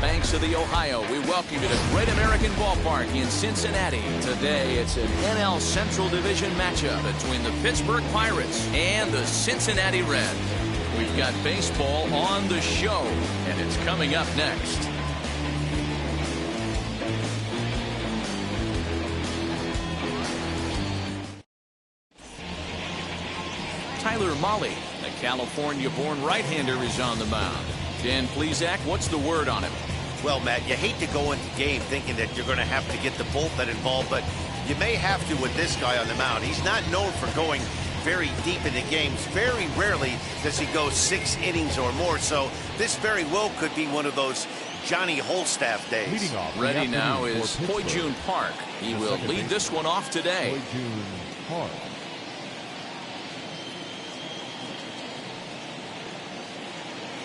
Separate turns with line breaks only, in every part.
banks of the Ohio, we welcome you to Great American Ballpark in Cincinnati. Today, it's an NL Central Division matchup between the Pittsburgh Pirates and the Cincinnati Reds. We've got baseball on the show, and it's coming up next. Tyler Marcotte, a California-born right-hander, is on the mound. Dan Plesac, what's the word on him?
Well, Matt, you hate to go into the game thinking that you're going to have to get the bullpen involved, but you may have to with this guy on the mound. He's not known for going very deep into games. Very rarely does he go 6 innings or more, so this very well could be one of those Johnny Holstaff days.
Ready now is Ho-Jun Park. He will lead this one off today.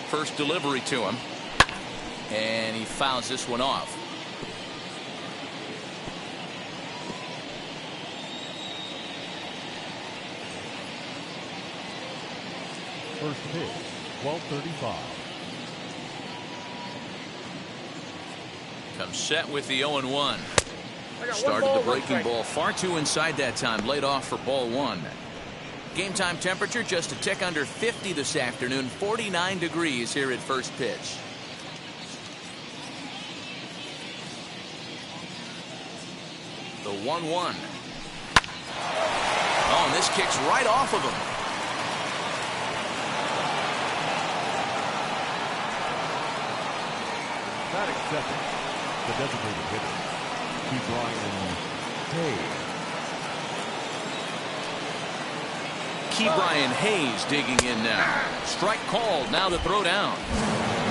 First delivery to him, and he fouls this one off.
First pitch, 12:35.
Comes set with the 0-1. Started the breaking ball far too inside that time. Laid off for ball 1. Game time temperature just a tick under 50 this afternoon. 49 degrees here at first pitch. The 1-1. Oh, and this kicks right off of him.
Not accepted. The designated hitter, Ke'Bryan Hayes.
Ke'Bryan Hayes digging in now. Strike called. Now the throw down.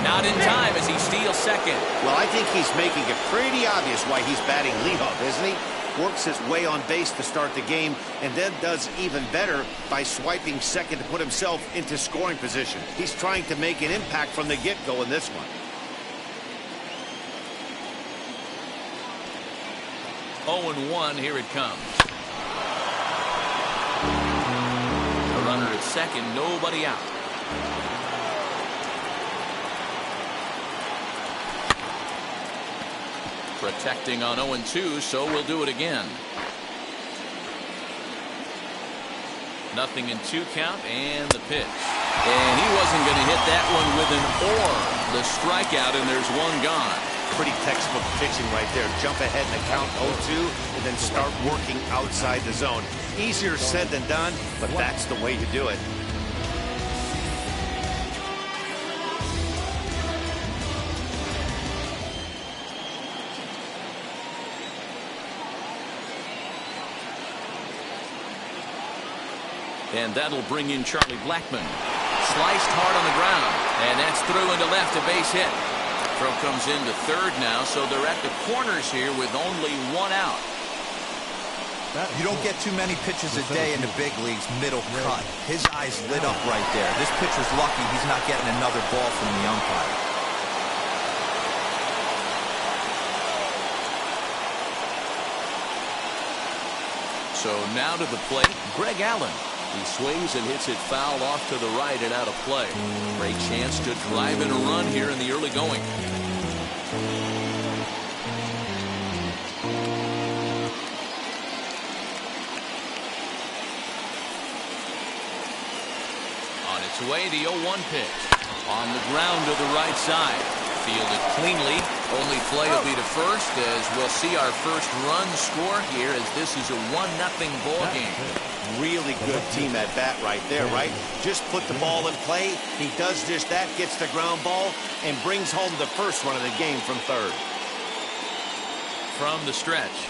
Not in time as he steals second.
Well, I think he's making it pretty obvious why he's batting leadoff, isn't he? Works his way on base to start the game, and then does even better by swiping second to put himself into scoring position. He's trying to make an impact from the get-go in this one.
Oh, and 1, here it comes. A runner at second, nobody out. Protecting on 0-2, so we'll do it again. Nothing in 2 count, and the pitch. And he wasn't going to hit that one with an or. The strikeout, and there's 1 gone.
Pretty textbook pitching right there. Jump ahead in the count 0-2 and then start working outside the zone. Easier said than done, but that's the way to do it.
And that'll bring in Charlie Blackmon. Sliced hard on the ground, and that's through into left, a base hit. Throw comes into third now, so they're at the corners here with only 1 out.
You don't get too many pitches a day in the big leagues middle cut. His eyes lit up right there. This pitcher's lucky he's not getting another ball from the umpire.
So now to the plate, Greg Allen. He swings and hits it foul off to the right and out of play. Great chance to drive in a run here in the early going. On its way, the 0-1 pitch. On the ground to the right side. Fielded cleanly. Only play will be to first as we'll see our first run score here as this is a 1-0 ball game.
Really good team at bat right there, right? Just put the ball in play. He does just that, gets the ground ball, and brings home the first run of the game from third.
From the stretch,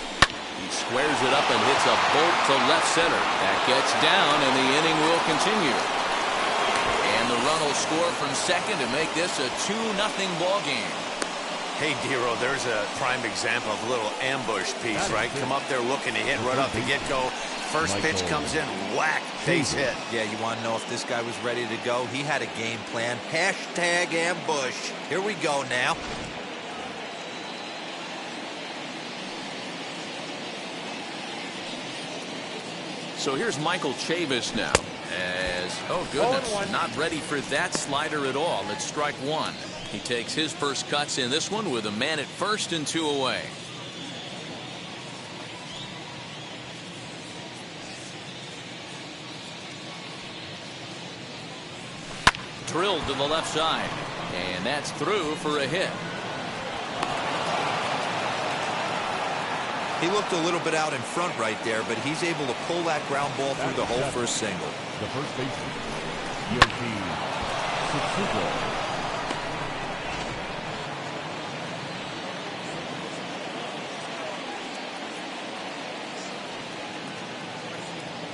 he squares it up and hits a bolt to left center. That gets down, and the inning will continue. And the run will score from second to make this a 2-0 ball game.
Hey, Dero, there's a prime example of a little ambush piece, right? Come up there looking to hit right off the get-go. First pitch comes in, whack, base hit.
Yeah, you want to know if this guy was ready to go? He had a game plan. Hashtag ambush. Here we go now.
So here's Michael Chavis now. As is. Oh, goodness. Not ready for that slider at all. It's strike one. He takes his first cuts in this one with a man at first and 2 away. Drilled to the left side. And that's through for a hit.
He looked a little bit out in front right there, but he's able to pull that ground ball through the hole for a single.
The first baseman, Yoshi Tsutsugo.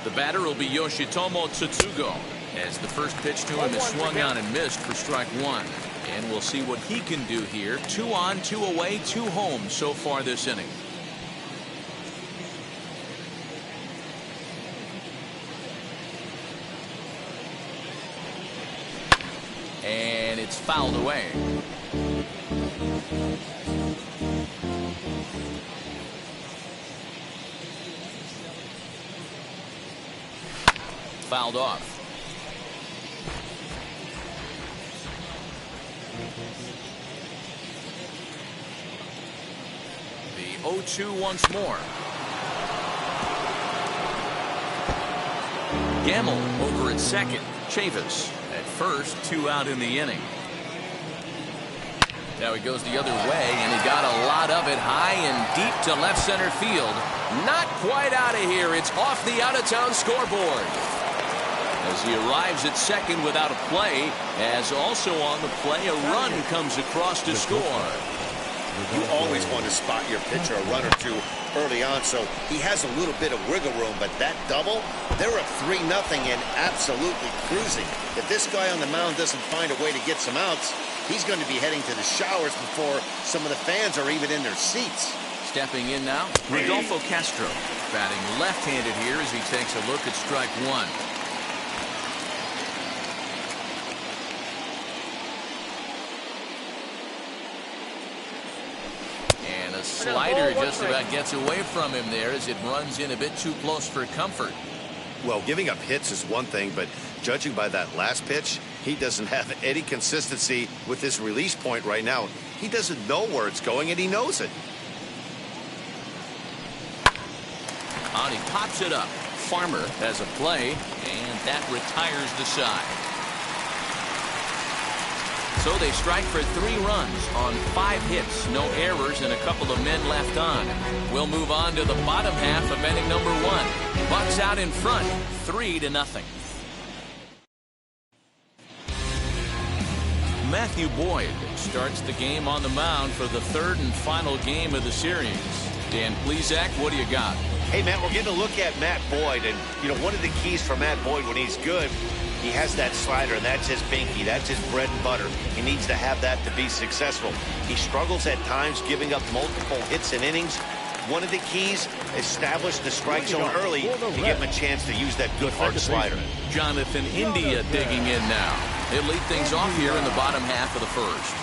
The batter will be Yoshitomo Tsutsugo, as the first pitch to him is swung on and missed for strike one. And we'll see what he can do here. 2 on, 2 away, 2 home so far this inning. And it's fouled away. Fouled off. The 0-2 once more. Gamble over at second. Chavis at first, 2 out in the inning. Now he goes the other way, and he got a lot of it high and deep to left center field. Not quite out of here. It's off the out-of-town scoreboard. As he arrives at second without a play, as also on the play, a run comes across to score.
You always want to spot your pitcher a run or two early on, so he has a little bit of wiggle room, but that double, they're up 3-0 and absolutely cruising. If this guy on the mound doesn't find a way to get some outs, he's going to be heading to the showers before some of the fans are even in their seats.
Stepping in now, Rodolfo Castro, batting left-handed here as he takes a look at strike one. Slider just about gets away from him there as it runs in a bit too close for comfort.
Well, giving up hits is one thing, but judging by that last pitch, he doesn't have any consistency with his release point right now. He doesn't know where it's going, and he knows it.
And he pops it up. Farmer has a play, and that retires the side. So they strike for 3 runs on 5 hits, no errors, and a couple of men left on. We'll move on to the bottom half of inning number 1. Bucks out in front, 3-0. Matthew Boyd starts the game on the mound for the 3rd and final game of the series. Dan Plesac, what do you got?
Hey, Matt, we're getting a look at Matt Boyd, and, you know, one of the keys for Matt Boyd when he's good, he has that slider, and that's his binky. That's his bread and butter. He needs to have that to be successful. He struggles at times giving up multiple hits in innings. One of the keys, establish the strike zone early to give him a chance to use that good hard slider.
Jonathan India digging in now. He'll lead things off here in the bottom half of the first.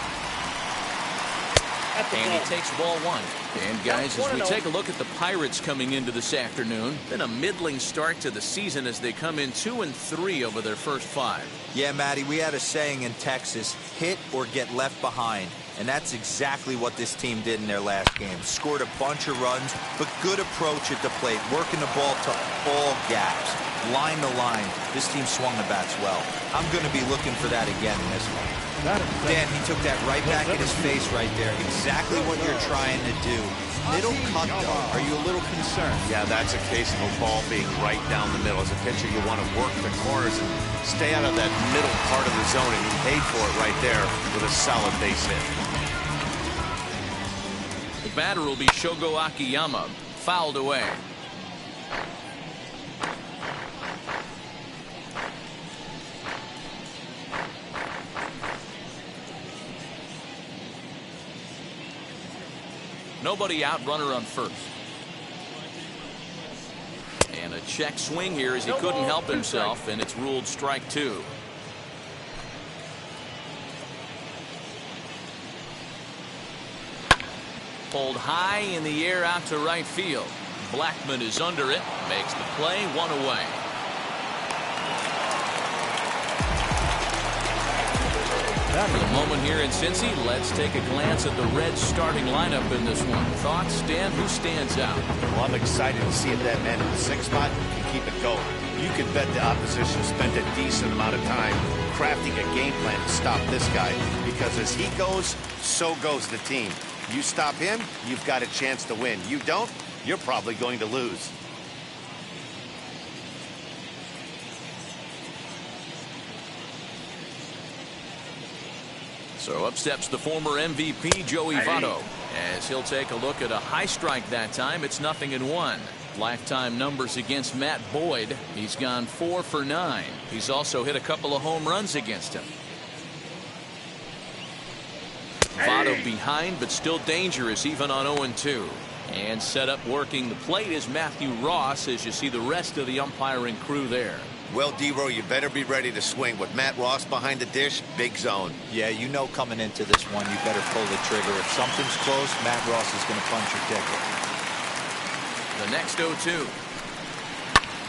And he takes ball 1. And guys, as we take a look at the Pirates coming into this afternoon, been a middling start to the season as they come in 2-3 over their first 5.
Yeah, Matty, we had a saying in Texas, hit or get left behind. And that's exactly what this team did in their last game. Scored a bunch of runs, but good approach at the plate, working the ball to all gaps, line to line. This team swung the bats well. I'm going to be looking for that again in this one. Dan, he took that right back in his face right there. Exactly what you're trying to do. Middle cut, though. Are you a little concerned?
Yeah, that's a case of a ball being right down the middle. As a pitcher, you want to work the corners and stay out of that middle part of the zone, and he paid for it right there with a solid base hit.
The batter will be Shogo Akiyama, fouled away. Nobody out, runner on first. And a check swing here as he couldn't help himself, and it's ruled strike 2. Pulled high in the air out to right field. Blackman is under it, makes the play, 1 away. For the moment here in Cincy, let's take a glance at the Reds starting lineup in this one. Thoughts, Dan? Who stands out?
Well, I'm excited to see if that man in the 6th spot can keep it going. You can bet the opposition spent a decent amount of time crafting a game plan to stop this guy, because as he goes, so goes the team. You stop him, you've got a chance to win. You don't, you're probably going to lose.
So up steps the former MVP, Joey Votto, as he'll take a look at a high strike that time. It's 0-1. Lifetime numbers against Matt Boyd. He's gone 4 for 9. He's also hit a couple of home runs against him. Votto behind, but still dangerous even on 0-2. And set up working the plate is Matthew Ross, as you see the rest of the umpiring crew there.
Well, D-Row, you better be ready to swing. With Matt Ross behind the dish, big zone.
Yeah, you know coming into this one, you better pull the trigger. If something's close, Matt Ross is going to punch your ticket.
The next 0-2.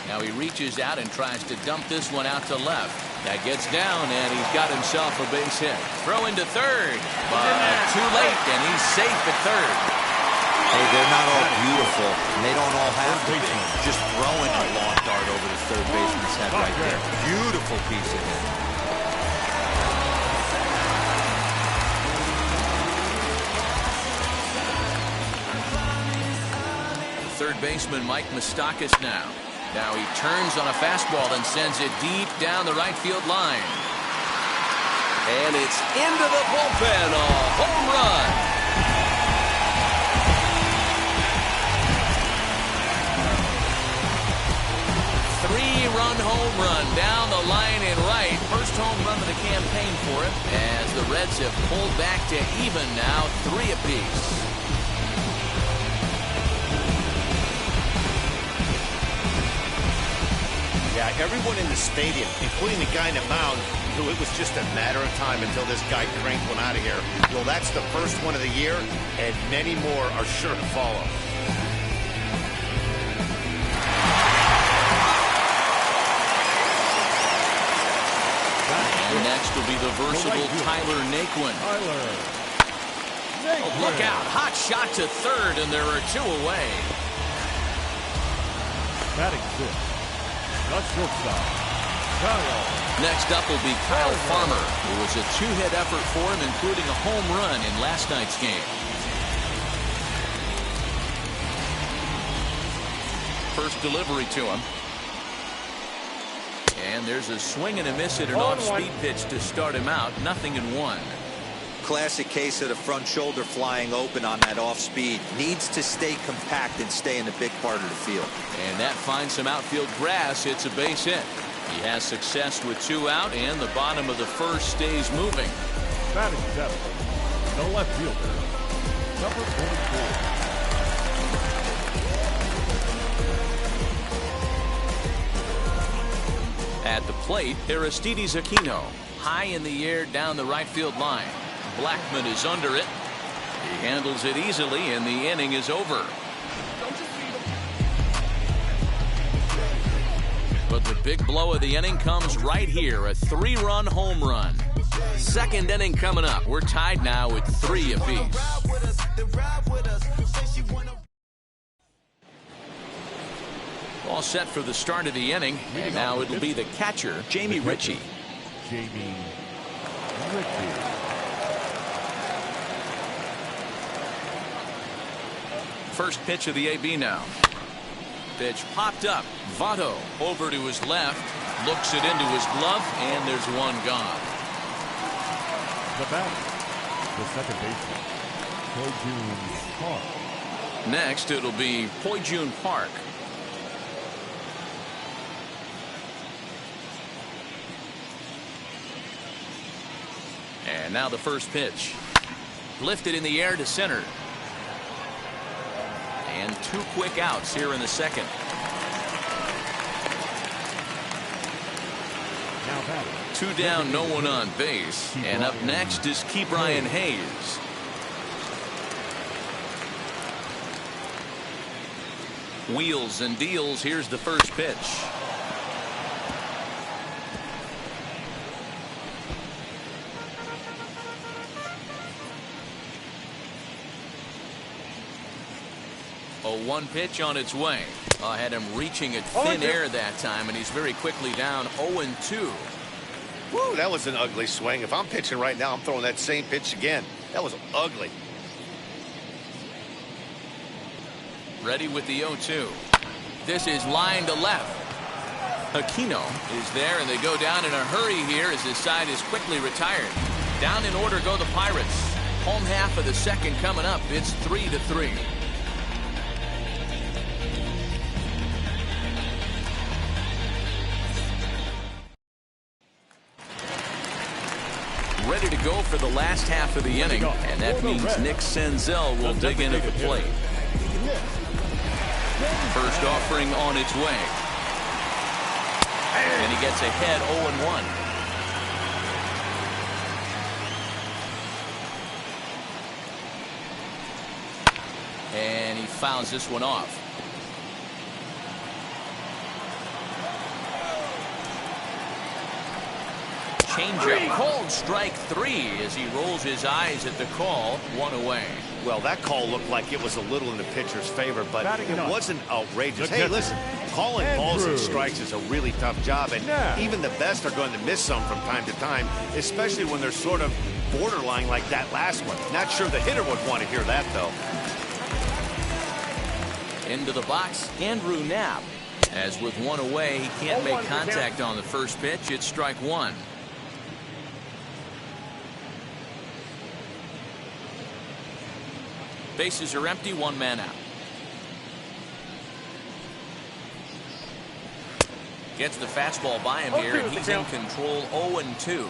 Now he reaches out and tries to dump this one out to left. That gets down, and he's got himself a base hit. Throw into third, but too late, and he's safe at third.
Hey, they're not all beautiful, and they don't all have to be. Just throwing a long dart over the third baseman's head right there. Beautiful piece of hit.
Third baseman Mike Moustakas now. Now he turns on a fastball and sends it deep down the right field line. And it's into the bullpen. A home run. 3-run home run down the line and right. First home run of the campaign for him, as the Reds have pulled back to even now, 3 apiece.
Yeah, everyone in the stadium, including the guy in the mound, knew it was just a matter of time until this guy cranked one out of here. Well, that's the first one of the year, and many more are sure to follow.
And next will be the versatile Tyler Naquin. Oh, look out. Hot shot to third, and there are 2 away.
Batting 6th. The shortstop, Kyle.
Next up will be Kyle Farmer, who was a 2-hit effort for him, including a home run in last night's game. First delivery to him. And there's a swing and a miss at an off-speed pitch to start him out. 0-1.
Classic case of the front shoulder flying open on that off-speed. Needs to stay compact and stay in the big part of the field.
And that finds some outfield grass. It's a base hit. He has success with 2 out, and the bottom of the first stays moving.
Batting 7th. The left fielder, number 24.
At the plate, Aristides Aquino. High in the air down the right field line. Blackman is under it. He handles it easily, and the inning is over. But the big blow of the inning comes right here. A 3-run home run. Second inning coming up. We're tied now at 3 apiece. All set for the start of the inning, and now it'll be the catcher, Jamie Ritchie.
Jamie Ritchie.
First pitch of the AB now. Pitch popped up. Votto over to his left, looks it into his glove, and there's one gone.
The batter, the second baseman, Poijun Park.
Next, it'll be Poijun Park. And now the first pitch. Lifted in the air to center. And 2 quick outs here in the second.
Now batting.
2 down, no one on base. And up next is Ke'Bryan Hayes. Wheels and deals. Here's the first pitch. 0-1 pitch on its way. Had him reaching at thin air that time, and he's very quickly down 0-2.
Woo, that was an ugly swing. If I'm pitching right now, I'm throwing that same pitch again. That was ugly.
Ready with the 0-2. This is line to left. Aquino is there, and they go down in a hurry here as his side is quickly retired. Down in order go the Pirates. Home half of the second coming up. It's 3-3. Ready to go for the last half of the inning, and that means Nick Senzel will dig in at the plate. First offering on its way. And he gets ahead 0-1. And he fouls this one off. Changeup called strike 3 as he rolls his eyes at the call. 1 away.
Well, that call looked like it was a little in the pitcher's favor, but it wasn't outrageous. Hey, listen, calling balls and strikes is a really tough job, and even the best are going to miss some from time to time, especially when they're sort of borderline like that last one. Not sure the hitter would want to hear that, though.
Into the box, Andrew Knapp. As with 1 away, he can't make contact on the first pitch. It's strike 1. Bases are empty, 1 man out. Gets the fastball by him here, and he's in control. 0-2.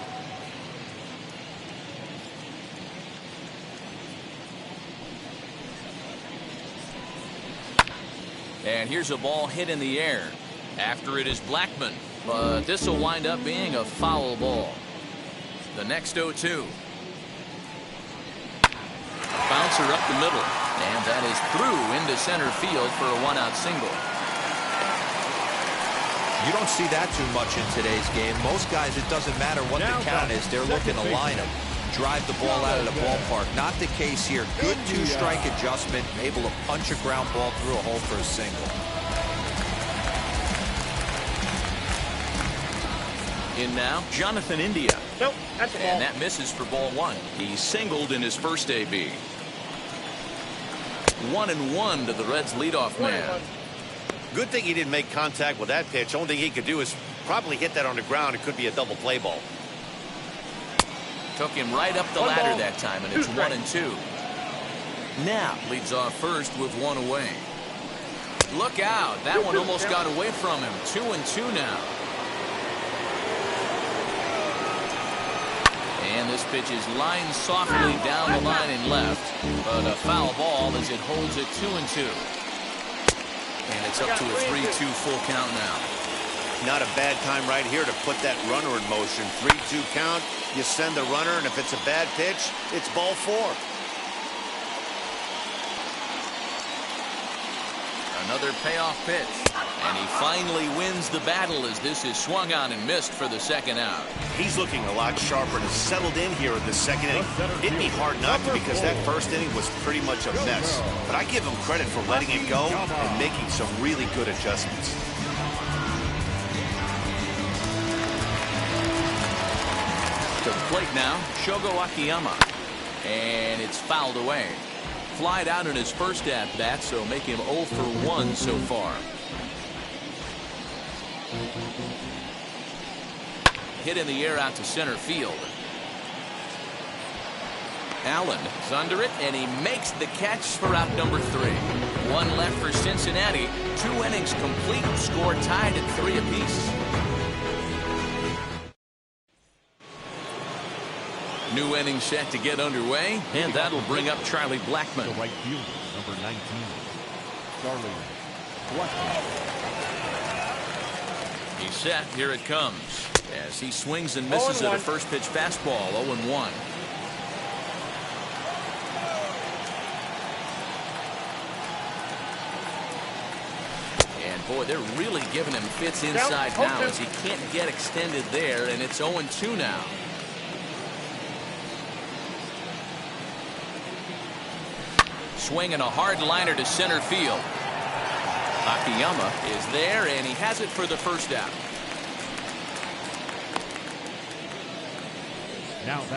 And here's a ball hit in the air. After it is Blackman, but this will wind up being a foul ball. The next 0-2. Bouncer up the middle, and that is through into center field for a 1-out single.
You don't see that too much in today's game. Most guys, it doesn't matter what the count is. They're looking to line them, drive the ball out of the ballpark. Not the case here. Good 2-strike adjustment, able to punch a ground ball through a hole for a single.
In now, Jonathan India.
Nope, that's a ball.
And that misses for ball 1. He singled in his first AB. 1-1 to the Reds leadoff man.
Good thing he didn't make contact with that pitch. Only thing he could do is probably hit that on the ground. It could be a double play ball.
Took him right up the ladder that time, and it's 1-2. Now leads off first with 1 away. Look out. That one almost got away from him. 2-2 now. And this pitch is lined softly down the line and left, but a foul ball as it holds it 2-2. And it's up to a 3-2 full count now.
Not a bad time right here to put that runner in motion. 3-2 count. You send the runner, and if it's a bad pitch, it's ball 4.
Another payoff pitch. And he finally wins the battle as this is swung on and missed for the second out.
He's looking a lot sharper and has settled in here in the second inning. It'd be hard not to because that first inning was pretty much a mess. But I give him credit for letting it go and making some really good adjustments.
To the plate now, Shogo Akiyama. And it's fouled away. Flied out in his first at-bat, so make him 0 for 1 so far. Hit in the air out to center field. Allen is under it, and he makes the catch for out number 3. 1 left for Cincinnati. 2 innings complete, score tied at 3 apiece. New inning set to get underway, and that'll bring up Charlie Blackman.
The right fielder, number 19, Charlie Blackman.
He's set. Here it comes. As he swings and misses at a first pitch fastball. 0-1. And boy, they're really giving him fits inside now as he can't get extended there, and it's 0-2 now. Swinging a hard liner to center field. Akiyama is there, and he has it for the first out.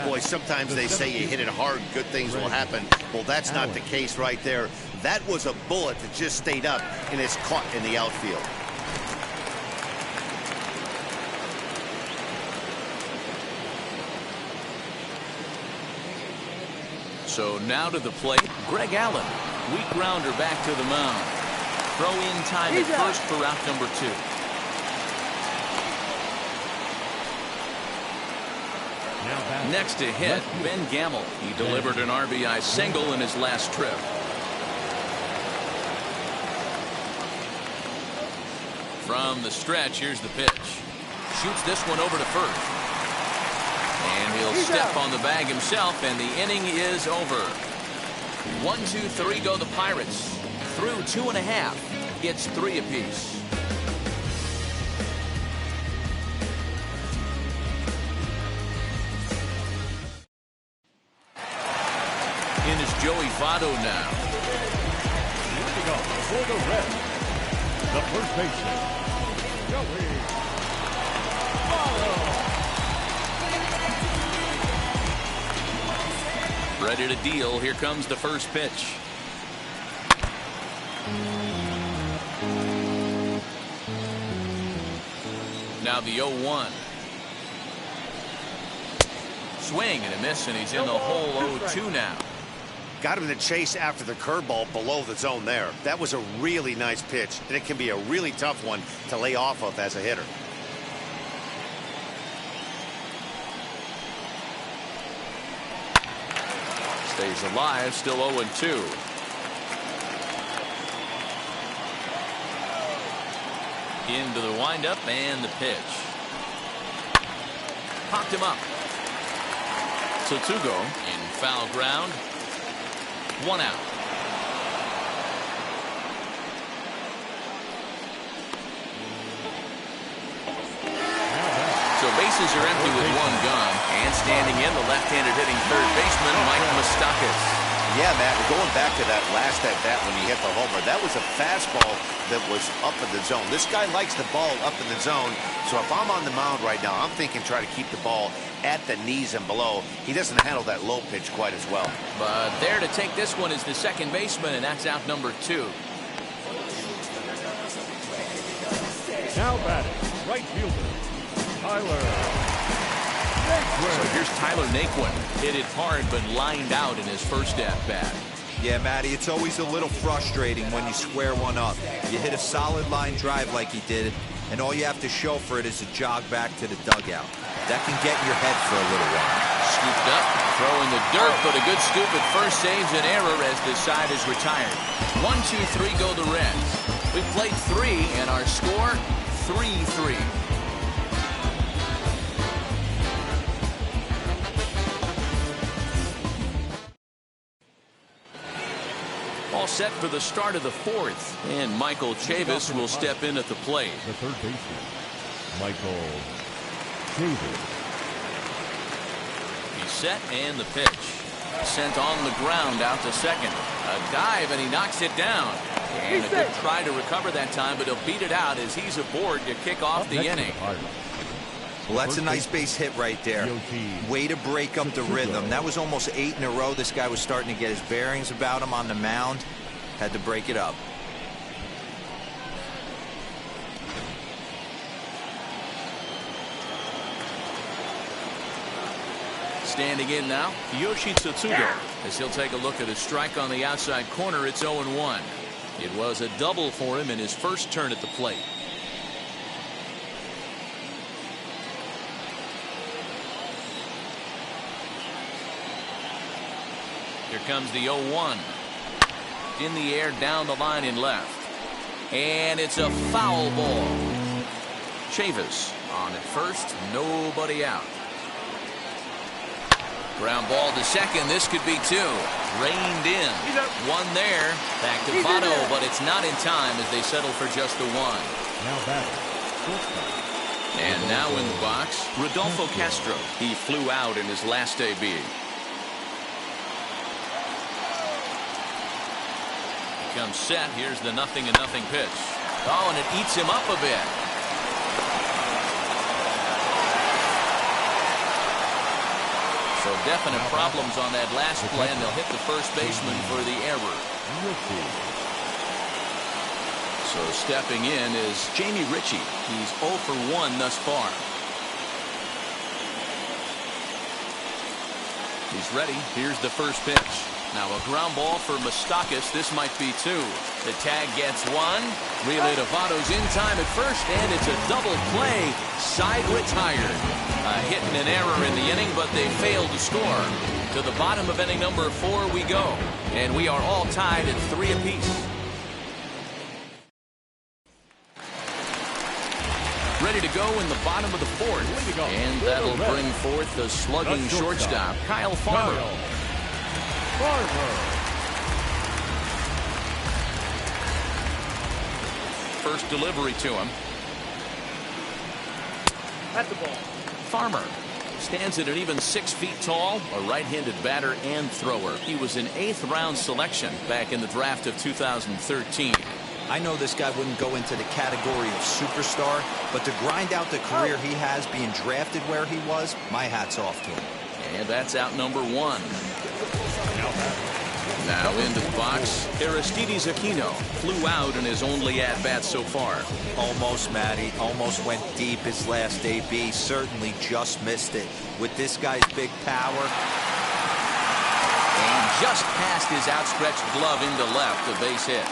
Boy, sometimes they say you hit it hard, good things will happen. Well, that's not the case right there. That was a bullet that just stayed up and is caught in the outfield.
So now to the plate, Greg Allen. Weak grounder back to the mound. Throw in time at first for out number 2. Next to hit, Ben Gamble. He delivered an RBI single in his last trip. From the stretch, here's the pitch. Shoots this one over to first. And he'll step on the bag himself, and the inning is over. 1, 2, 3 go the Pirates. Through 2.5. It's 3 apiece. In is Joey Votto now.
Leading up for the Reds, the first baseman, Joey Votto.
Ready to deal. Here comes the first pitch. Now the 0-1. Swing and a miss, and he's in the hole 0-2 now.
Got him to chase after the curveball below the zone there. That was a really nice pitch, and it can be a really tough one to lay off of as a hitter.
Stays alive, still 0-2. Into the windup and the pitch. Popped him up. Tsutsugo in foul ground. 1 out. So bases are empty with 1 gun, and standing in the left-handed hitting third baseman Mike Moustakas.
Yeah, Matt, going back to that last at bat when he hit the homer, that was a fastball that was up in the zone. This guy likes the ball up in the zone, so if I'm on the mound right now, I'm thinking try to keep the ball at the knees and below. He doesn't handle that low pitch quite as well.
But there to take this one is the second baseman, and that's out number 2.
Now batting, right fielder, Tyler Marcotte.
So here's Tyler Marcotte. Hit it hard, but lined out in his first at-bat.
Yeah, Matty, it's always a little frustrating when you square one up. You hit a solid line drive like he did, and all you have to show for it is a jog back to the dugout. That can get in your head for a little while.
Scooped up, throwing the dirt, but a good scoop at first saves an error as this side is retired. 1, 2, 3 go the Reds. We've played 3, and our score, 3-3. All set for the start of the 4th, and Michael Chavis will step in at the plate.
The third baseman, Michael Chavis.
He's set, and the pitch. Sent on the ground out to second. A dive, and he knocks it down. And a good try to recover that time, but he'll beat it out as he's aboard to kick off the inning.
Well, that's a nice base hit right there. Way to break up the rhythm. That was almost 8 in a row. This guy was starting to get his bearings about him on the mound. Had to break it up.
Standing in now, Yoshi Tsutsugo. As he'll take a look at a strike on the outside corner, it's 0-1. It was a double for him in his first turn at the plate. Here comes the 0-1. In the air, down the line in left. And it's a foul ball. Chavis on at first, nobody out. Ground ball to second. This could be 2. Reined in. 1 there. Back to Votto, but it's not in time as they settle for just the 1.
Now batting,
and now in the box, Rodolfo Castro. He flew out in his last AB. comes set. Here's the 0-0 pitch. Oh, and it eats him up a bit. So definite problems on that last play, and they'll hit the first baseman for the error. So stepping in is Jamie Ritchie. He's 0 for 1 thus far. He's ready. Here's the first pitch. Now a ground ball for Moustakas. This might be 2. The tag gets 1. Relay to Votto's in time at first, and it's a double play. Side retired. A hit and an error in the inning, but they failed to score. To the bottom of inning number 4 we go, and we are all tied at 3 apiece. Ready to go in the bottom of the 4th, and that'll bring forth the slugging shortstop, Kyle Farmer. First delivery to him. At the ball. Farmer stands at an even 6 feet tall, a right-handed batter and thrower. He was an 8th round selection back in the draft of 2013.
I know this guy wouldn't go into the category of superstar, but to grind out the career he has being drafted where he was, my hat's off to him.
And that's out number 1. Now into the box, Aristides Aquino flew out in his only at-bat so far.
Almost, Matty. Almost went deep his last AB. Certainly just missed it. With this guy's big power.
And just past his outstretched glove into left, a base hit.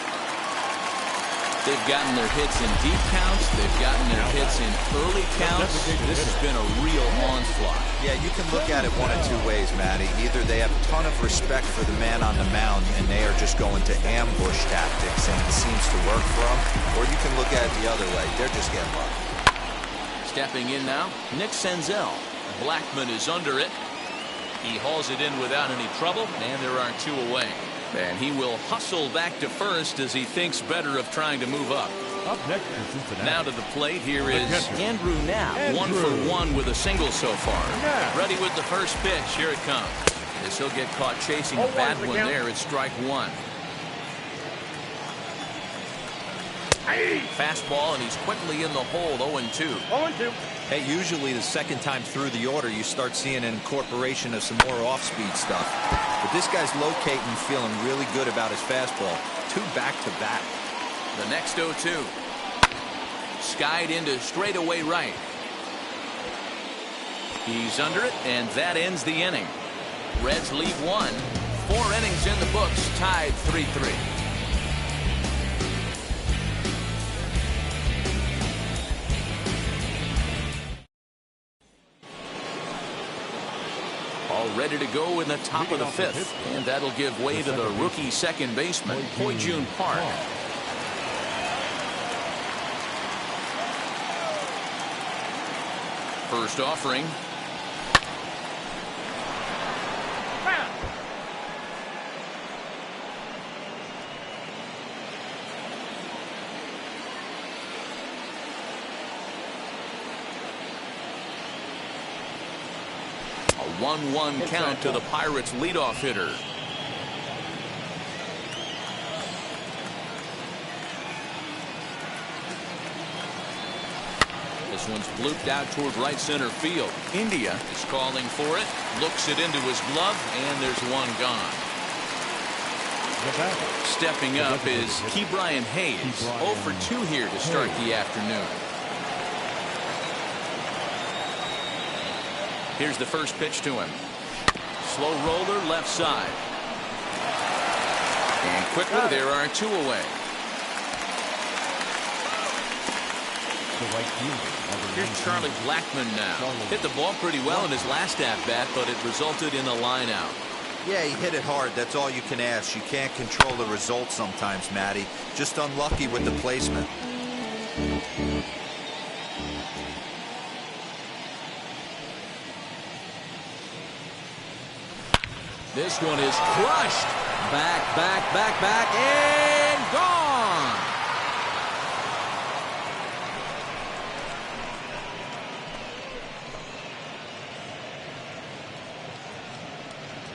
They've gotten their hits in deep counts. They've gotten their hits in early counts. This has been a real onslaught.
Yeah, you can look at it one of 2 ways, Matty. Either they have a ton of respect for the man on the mound and they are just going to ambush tactics and it seems to work for them, or you can look at it the other way. They're just getting lucky.
Stepping in now, Nick Senzel. Blackman is under it. He hauls it in without any trouble, and there are 2 away. And he will hustle back to first as he thinks better of trying to move up.
Up next to Cincinnati.
Now to the plate, here is Andrew Knapp. 1 for 1 with a single so far. Ready with the first pitch. Here it comes. As he'll get caught chasing a bad one there, it's strike 1. Fastball, and he's quickly in the hole, 0-2.
0-2.
Hey, usually the second time through the order, you start seeing an incorporation of some more off-speed stuff. But this guy's locating, feeling really good about his fastball. 2 back-to-back.
The next 0-2. Skied into straightaway right. He's under it, and that ends the inning. Reds lead 1. 4 innings in the books, tied 3-3. All ready to go in the top of the 5th, and that'll give way to the rookie second baseman, Hoi-Jun Park. First offering. A 1-1 count to the Pirates' leadoff hitter. This one's blooped out toward right center field. India is calling for it, looks it into his glove, and there's 1 gone. Stepping up is Ke'Bryan Hayes, 0 for 2 here to start the afternoon. Here's the first pitch to him. Slow roller left side. And quickly there are 2 away. Here's Charlie Blackman now. Hit the ball pretty well in his last at-bat, but it resulted in a line out.
Yeah, he hit it hard. That's all you can ask. You can't control the result sometimes, Matty. Just unlucky with the placement.
This one is crushed. Back, and gone.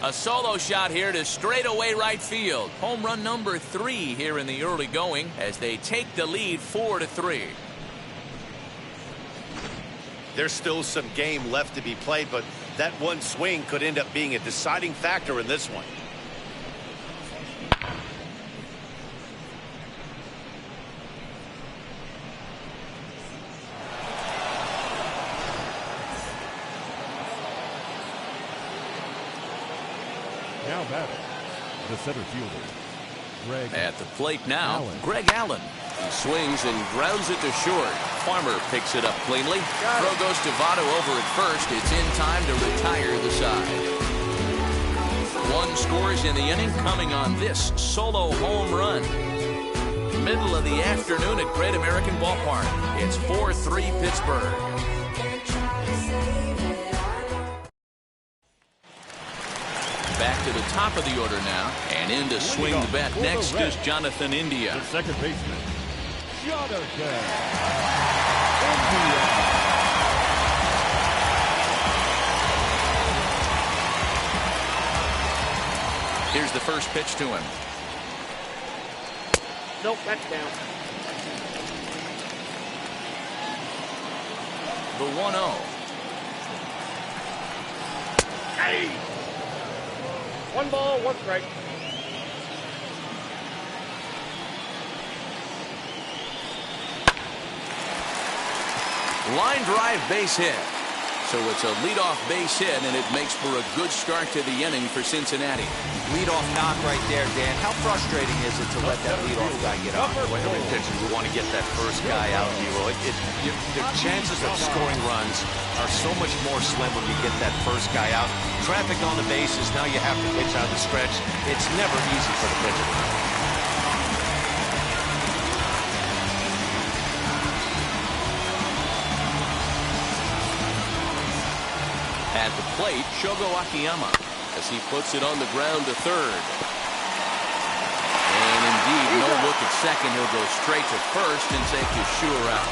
A solo shot here to straightaway right field. Home run number 3 here in the early going as they take the lead 4-3.
There's still some game left to be played, but that one swing could end up being a deciding factor in this one.
Now batting, the center fielder, Greg.
At the plate now,
Allen.
Greg Allen. He swings and grounds it to short. Farmer picks it up cleanly. Throw goes to Votto over at first. It's in time to retire the side. 1 scores in the inning coming on this solo home run. Middle of the afternoon at Great American Ballpark. It's 4-3 Pittsburgh. Back to the top of the order now, and in to swing the bat next is Jonathan India.
The second baseman, Jonathan India.
Here's the first pitch to him.
Nope, that's down.
The 1-0.
Hey! 1 ball, 1 strike.
Line drive base hit. So it's a leadoff base hit, and it makes for a good start to the inning for Cincinnati.
Leadoff knock right there, Dan. How frustrating is it to let that leadoff guy get on?
Well, every pitcher, you want to get that first guy out, Hero. The chances of scoring runs are so much more slim when you get that first guy out. Traffic on the bases, now you have to pitch out the stretch. It's never easy for the pitcher.
At the plate, Shogo Akiyama as he puts it on the ground to third. And indeed, no look at second. He'll go straight to first and take his sure out.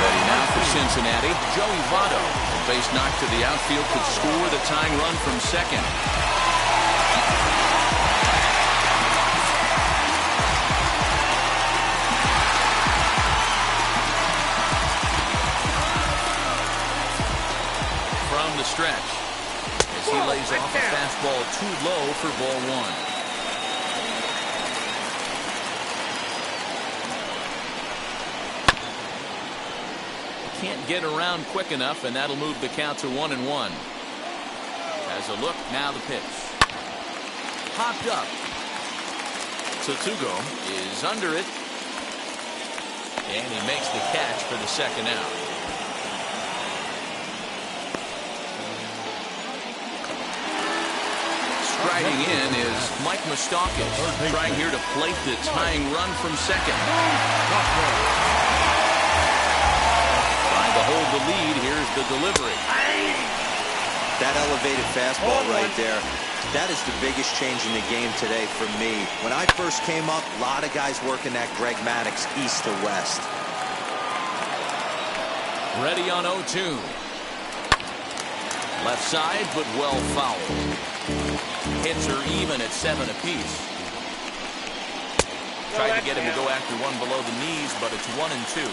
Ready now for Cincinnati, Joey Votto. A base knock to the outfield could score the tying run from second. From the stretch as he lays off a fastball too low for ball 1. Can't get around quick enough, and that'll move the count to 1-1. As a look, now the pitch. Popped up. Tsutsugo is under it, and he makes the catch for the second out. Striding in is Mike Moustakas, trying here to plate the tying run from second. Trying to hold the lead. Here's the delivery.
That elevated fastball right there, that is the biggest change in the game today for me. When I first came up, a lot of guys working that Greg Maddux east to west.
Ready on 0-2. Left side, but well fouled. Hits are even at 7 apiece. Tried to get him to go after one below the knees, but it's 1-2.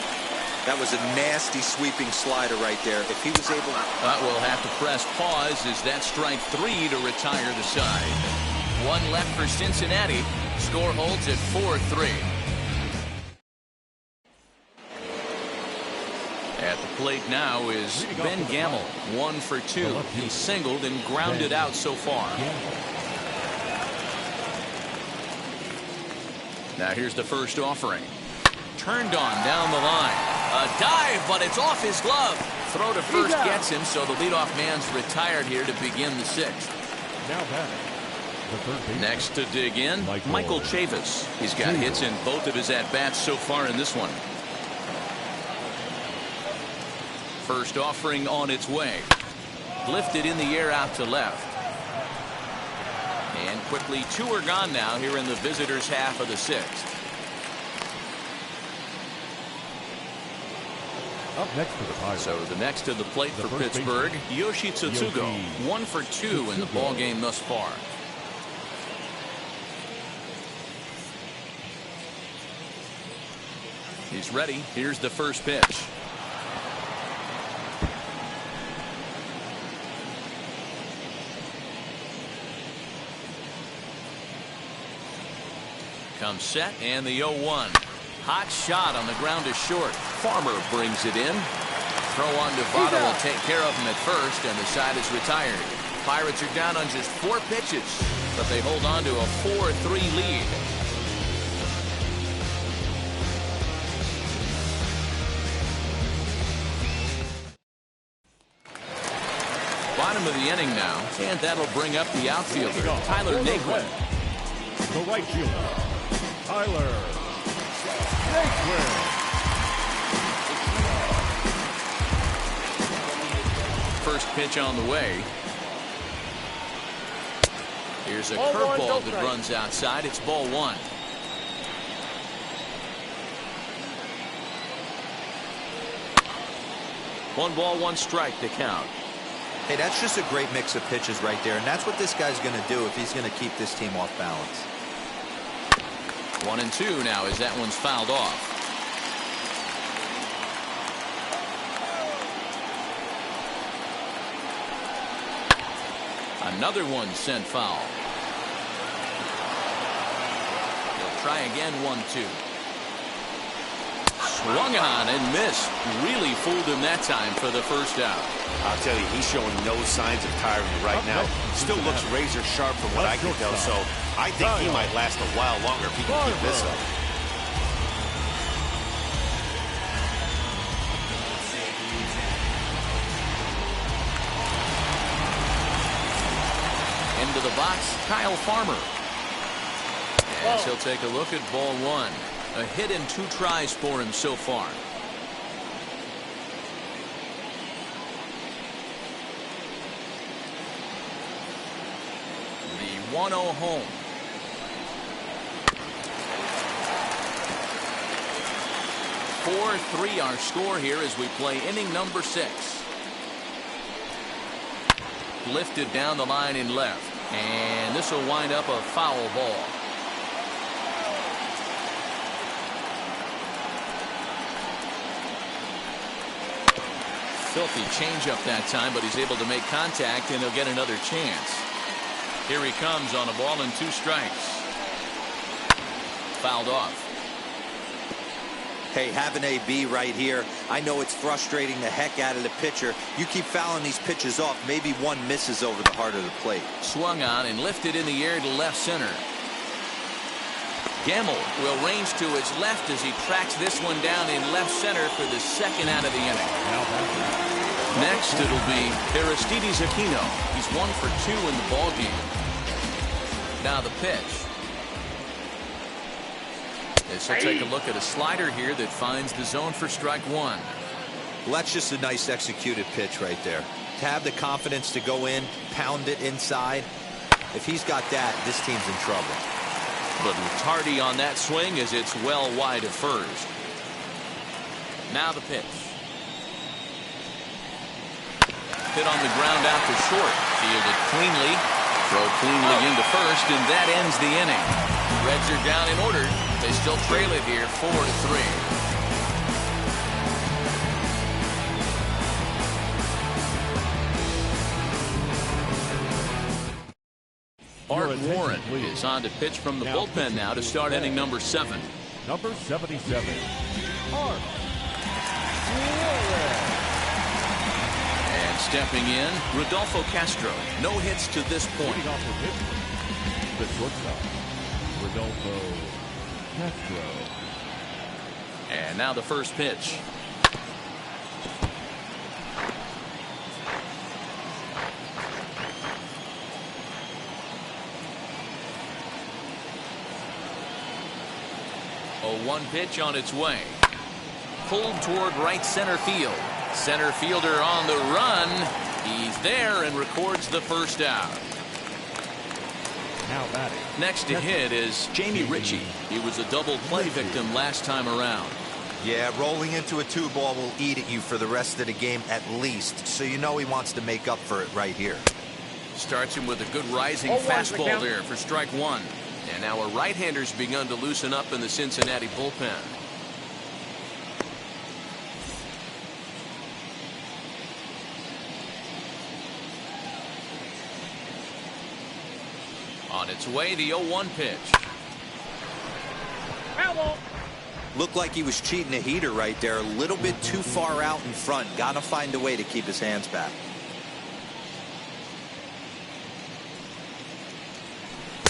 That was a nasty sweeping slider right there. If he was able to...
We'll have to press pause as that's strike 3 to retire the side. 1 left for Cincinnati. Score holds at 4-3. At the plate now is Ben Gamel. 1 for 2. He singled and grounded out so far. Now here's the first offering. Turned on down the line. A dive, but it's off his glove. Throw to first gets him, so the leadoff man's retired here to begin the 6th.
Now batting, the third baseman.
Next to dig in, Michael Chavis. He's got hits in both of his at-bats so far in this one. First offering on its way. Lifted in the air out to left. And quickly 2 are gone now here in the visitors' half of the 6th.
Up next for the Pirates.
So the next to the plate for Pittsburgh, Yoshi Tsutsugo, 1 for 2 in the ball game thus far. He's ready. Here's the first pitch. Comes set and the 0-1. Hot shot on the ground is short. Farmer brings it in. Throw on to Votto will take care of him at first, and the side is retired. Pirates are down on just 4 pitches, but they hold on to a 4-3 lead. Bottom of the inning now, and that'll bring up the outfielder, Tyler Marcotte.
The right fielder, Tyler Marcotte.
First pitch on the way. Here's a curveball that runs outside. It's ball 1. One ball, 1 strike to count.
Hey, that's just a great mix of pitches right there, and that's what this guy's going to do if he's going to keep this team off balance.
1-2 now as that one's fouled off. Another one sent foul. He'll try again. 1-2. Swung on and missed. Really fooled him that time for the first out.
I'll tell you, he's showing no signs of tiring right now. Still looks razor sharp from what I can tell, so I think he might last a while longer if he can keep this up.
Into the box, Kyle Farmer. As he'll take a look at ball 1. A hit and 2 tries for him so far. The 1-0 home. (4-3) our score here as we play inning number 6. Lifted down the line in left, and this will wind up a foul ball. Filthy changeup that time, but he's able to make contact, and he'll get another chance. Here he comes on a ball and 2 strikes. Fouled off.
Hey, have an AB right here. I know it's frustrating the heck out of the pitcher. You keep fouling these pitches off, maybe one misses over the heart of the plate.
Swung on and lifted in the air to left center. Gamble will range to his left as he tracks this one down in left center for the 2nd out of the inning. Next, it'll be Aristides Aquino. He's 1 for 2 in the ball game. Now the pitch. This will take a look at a slider here that finds the zone for strike 1.
Well, that's just a nice executed pitch right there. To have the confidence to go in, pound it inside. If he's got that, this team's in trouble.
Little tardy on that swing as it's well wide of first. Now the pitch. Hit on the ground out to short. Fielded cleanly. Throw cleanly into first, and that ends the inning. Reds are down in order. They still trail it here 4-3. Art Warren is on to pitch from the bullpen now to start inning number 7.
Number 77, Art Warren.
And stepping in, Rodolfo Castro. No hits to this point.
Leading off the pitch, the shortstop, Rodolfo Castro.
And now the first pitch. A 1 pitch on its way. Pulled toward right center field. Center fielder on the run. He's there and records the first out.
Now batting.
Next to hit is Jamie Ritchie. He was a double play victim last time around.
Yeah, rolling into a 2-ball will eat at you for the rest of the game at least. So you know he wants to make up for it right here.
Starts him with a good rising
0-1
fastball there for strike one. And now a right-hander's begun to loosen up in the Cincinnati bullpen. On its way, the 0-1 pitch.
Foul ball.
Looked like he was cheating a heater right there. A little bit too far out in front. Got to find a way to keep his hands back.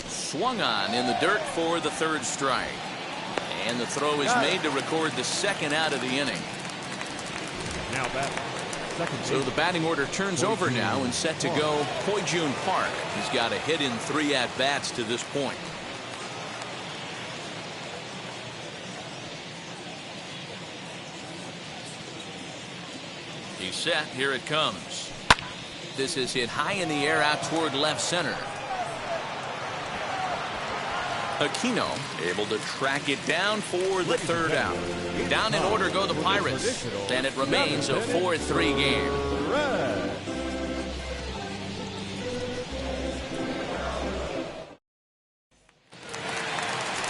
Swung on in the dirt for the third strike. And the throw is made to record the second out of the inning.
Now batting.
So the batting order turns over now and set to go Ho-Jun Park. He's got a hit in 3 at-bats to this point. He's set. Here it comes. This is hit high in the air out toward left center. Aquino able to track it down for the third out. Down in order go the Pirates. And it remains a 4-3 game.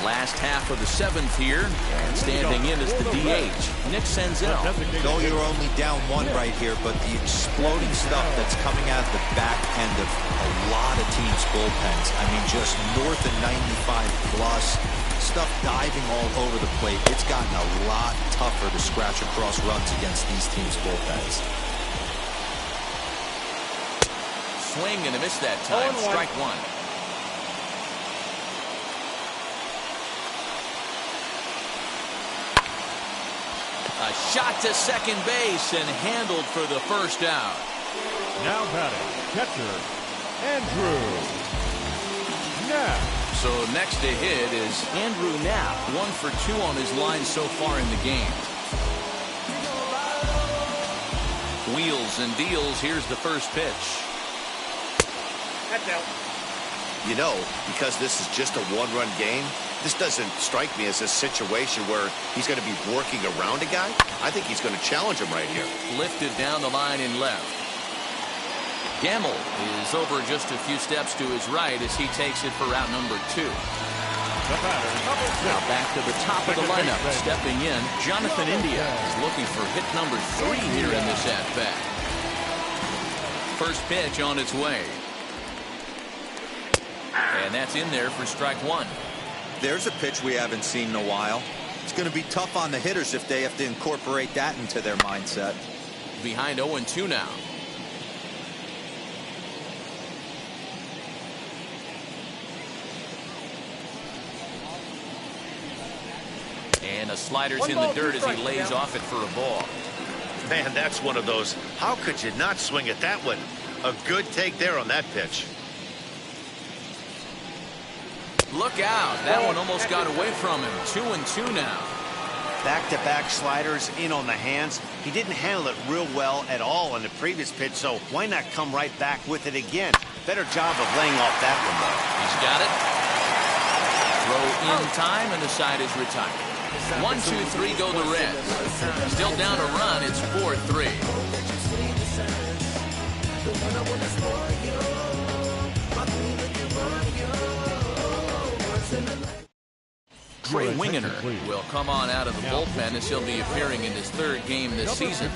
Last half of the 7th here, and standing in is the DH, Nick Senzel.
No, you're only down 1 right here, but the exploding stuff that's coming out of the back end of a lot of teams' bullpens. I mean, just north of 95 plus, stuff diving all over the plate. It's gotten a lot tougher to scratch across runs against these teams' bullpens.
Swing and a miss that time. Strike one. A shot to second base and handled for the first out.
Now batting, catcher, Andrew Knapp.
So next to hit is Andrew Knapp, 1 for 2 on his line so far in the game. Wheels and deals. Here's the first pitch.
That's out.
You know, because this is just a 1-run game, this doesn't strike me as a situation where he's going to be working around a guy. I think he's going to challenge him right here.
Lifted down the line in left. Gamble is over just a few steps to his right as he takes it for route number 2. Now back to the top of the lineup. Stepping in, Jonathan India is looking for hit number 3 here in this at-bat. First pitch on its way. And that's in there for strike 1.
There's a pitch we haven't seen in a while. It's going to be tough on the hitters if they have to incorporate that into their mindset.
Behind 0-2 now. And the slider's in the dirt as he lays off it for a ball.
Man, that's one of those. How could you not swing at that one? A good take there on that pitch.
Look out. That one almost got away from him. 2-2 now.
Back-to-back sliders in on the hands. He didn't handle it real well at all on the previous pitch, so why not come right back with it again? Better job of laying off that one, though.
He's got it. Throw in time, and the side is retired. 1-2-3 go the Reds. Still down a run. It's 4-3. Trey Wingener will come on out of the bullpen as he'll be appearing in his 3rd game this season.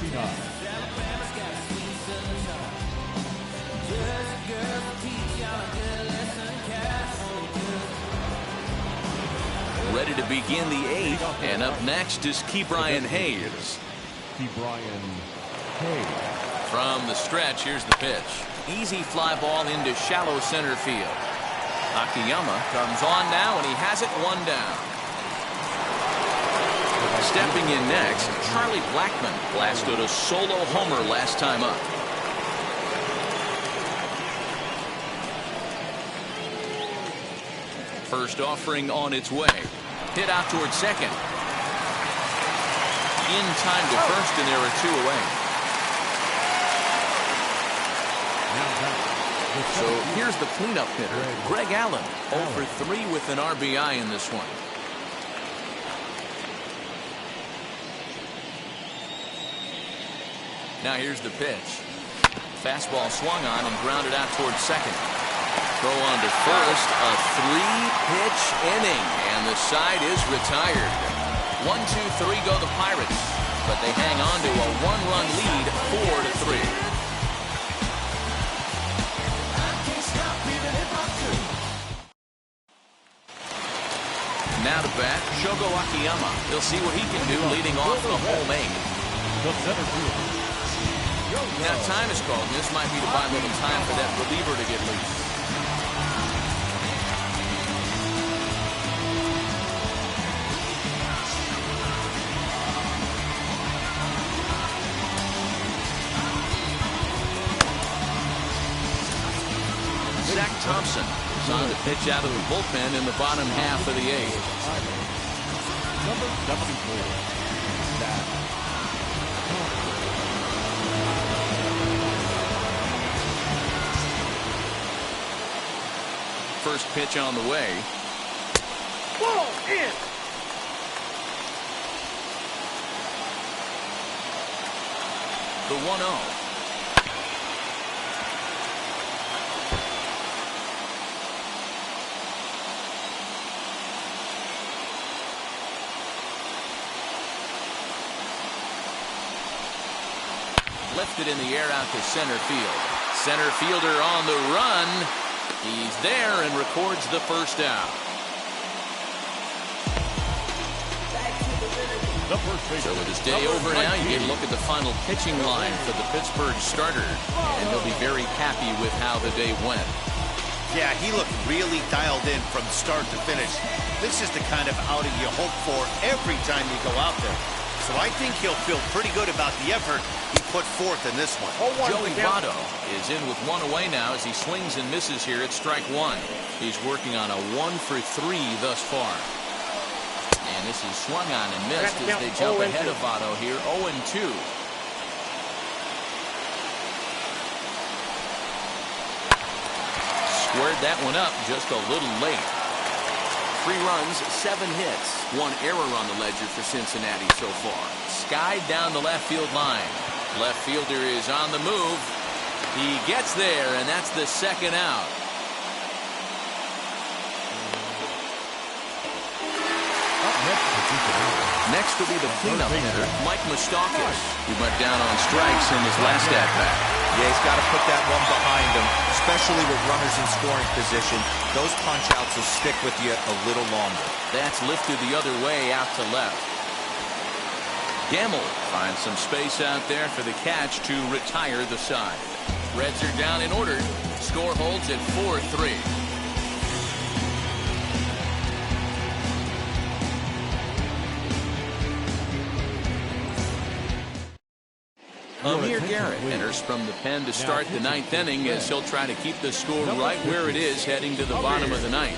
Ready to begin the 8th, and up next is Ke'Bryan Hayes. From the stretch, here's the pitch. Easy fly ball into shallow center field. Akiyama comes on now, and he has it 1 down. Stepping in next, Charlie Blackmon blasted a solo homer last time up. First offering on its way. Hit out towards second. In time to first, and there are 2 away. So here's the cleanup hitter, Greg Allen, 0 for 3 with an RBI in this one. Now here's the pitch. Fastball swung on and grounded out towards second. Throw on to first. A 3-pitch inning, and the side is retired. 1-2-3 go the Pirates, but they hang on to a 1-run lead, 4-3. Now to bat, Shogo Akiyama. He'll see what he can do leading off the home 8.
The center fielder.
Now time is called. This might be to buy a little time for that reliever to get loose. Zach Thompson is on to pitch out of the bullpen in the bottom half of the 8th.
Number 74. Zach.
First pitch on the way.
Ball in.
The 1-0. Lifted in the air out to center field. Center fielder on the run. He's there and records the first out. So with his day over now, you get a look at the final pitching line for the Pittsburgh starter, and he'll be very happy with how the day went.
Yeah, he looked really dialed in from start to finish. This is the kind of outing you hope for every time you go out there. So I think he'll feel pretty good about the effort he put forth in this one.
Joey Votto is in with 1 away now as he swings and misses here at strike 1. He's working on a 1-for-3 thus far. And this is swung on and missed as they jump ahead of Votto here, 0-2. Squared that one up just a little late. 3 runs, 7 hits, 1 error on the ledger for Cincinnati so far. Skied down the left field line. Left fielder is on the move. He gets there, and that's the second out. Next will be the cleanup hitter, Mike Moustakas, who went down on strikes in his last at-bat.
Yeah, he's got to put that one behind him, especially with runners in scoring position. Those punch-outs will stick with you a little longer.
That's lifted the other way out to left. Gamble finds some space out there for the catch to retire the side. Reds are down in order. Score holds at 4-3. Amir Garrett enters from the pen to start the 9th inning as he'll try to keep the score right where it is heading to the bottom of the 9th.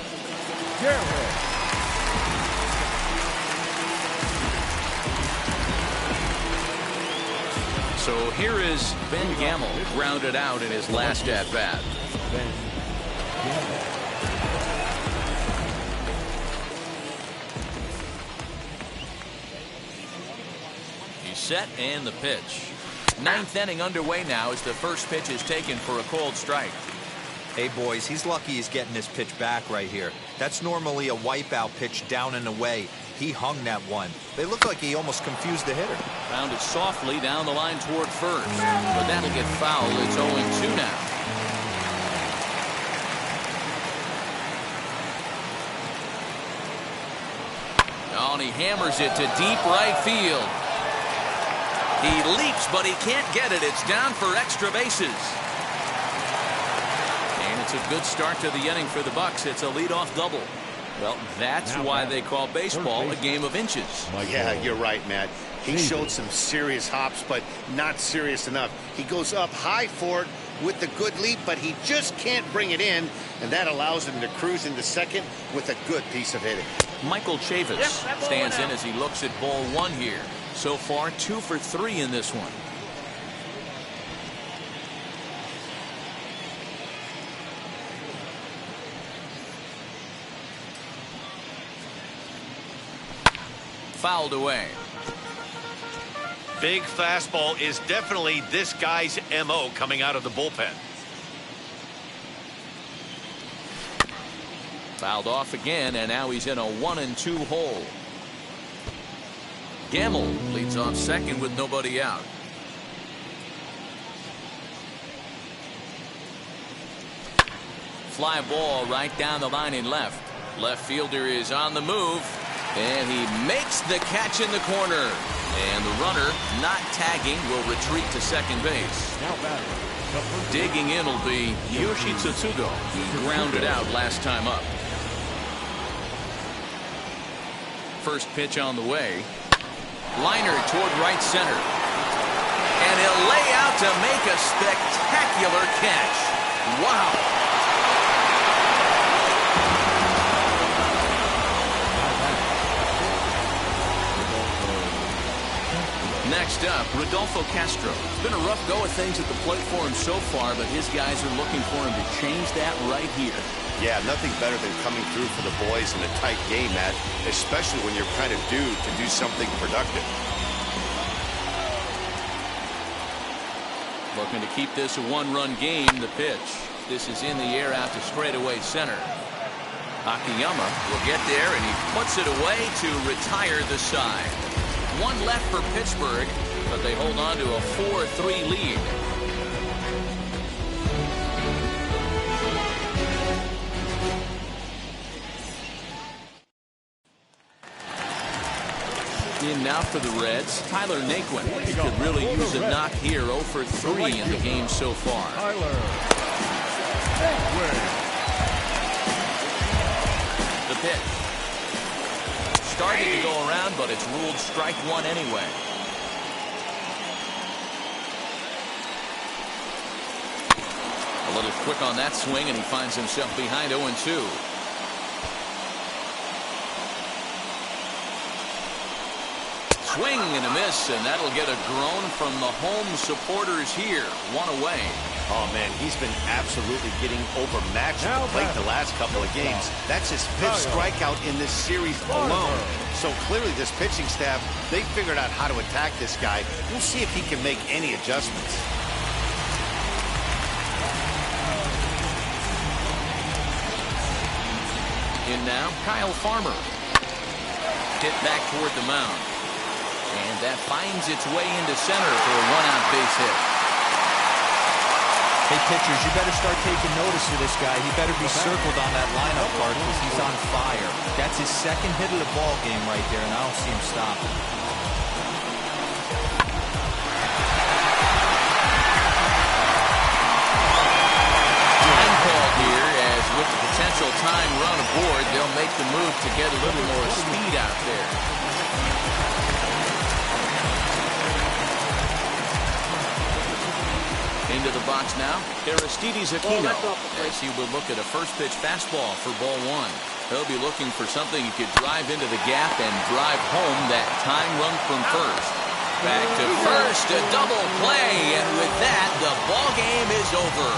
So here is Ben Gamble, grounded out in his last at-bat. He's set and the pitch. 9th inning underway now as the first pitch is taken for a cold strike.
Hey, boys, he's lucky he's getting this pitch back right here. That's normally a wipeout pitch down and away. He hung that one. They look like he almost confused the hitter.
Rounded softly down the line toward first, but that'll get foul. It's 0-2 now. Oh, and he hammers it to deep right field. He leaps, but he can't get it. It's down for extra bases. And it's a good start to the inning for the Bucks. It's a leadoff double. Well, that's why they call baseball a game of inches.
Yeah, you're right, Matt. He showed some serious hops, but not serious enough. He goes up high for it with the good leap, but he just can't bring it in, and that allows him to cruise into second with a good piece of hitting.
Michael Chavis stands in as he looks at ball 1 here. So far, 2 for 3 in this one. Fouled away.
Big fastball is definitely this guy's MO coming out of the bullpen.
Fouled off again, and now he's in a 1-2 hole. Gamble leads off second with nobody out. Fly ball right down the line in left. Left fielder is on the move, and he makes the catch in the corner. And the runner, not tagging, will retreat to second base.
Now batting.
Digging in will be Yoshi Tsutsugo. He grounded out last time up. First pitch on the way. Liner toward right center. And he'll lay out to make a spectacular catch. Wow. Next up, Rodolfo Castro. It's been a rough go of things at the plate for him so far, but his guys are looking for him to change that right here.
Yeah, nothing better than coming through for the boys in a tight game, Matt, especially when you're kind of due to do something productive.
Looking to keep this a one-run game. The pitch. This is in the air out to straightaway center. Akiyama will get there, and he puts it away to retire the side. One left for Pittsburgh, but they hold on to a 4-3 lead. In now for the Reds, Tyler Naquin. He could really use a knock here. 0 for 3 in the game so far.
Tyler Naquin.
The pitch. Started to go around, but it's ruled strike one anyway. A little quick on that swing, and he finds himself behind 0-2. Swing and a miss, and that'll get a groan from the home supporters here. One away.
Oh, man, he's been absolutely getting overmatched at the plate the last couple of games. That's his fifth strikeout in this series alone. So clearly this pitching staff, they figured out how to attack this guy. We'll see if he can make any adjustments.
In now, Kyle Farmer. Hit back toward the mound. And that finds its way into center for a one-out base hit.
Hey, pitchers, you better start taking notice of this guy. He better be circled on that lineup card because he's on fire. That's his second hit of the ball game right there, and I don't see him stopping.
Time called here, as with the potential time run aboard, they'll make the move to get a little more speed out there. Into the box now, Aristides Aquino, as he will look at a first pitch fastball for ball one. He'll be looking for something he could drive into the gap and drive home that time run from first. Back to first, a double play, and with that, the ball game is over.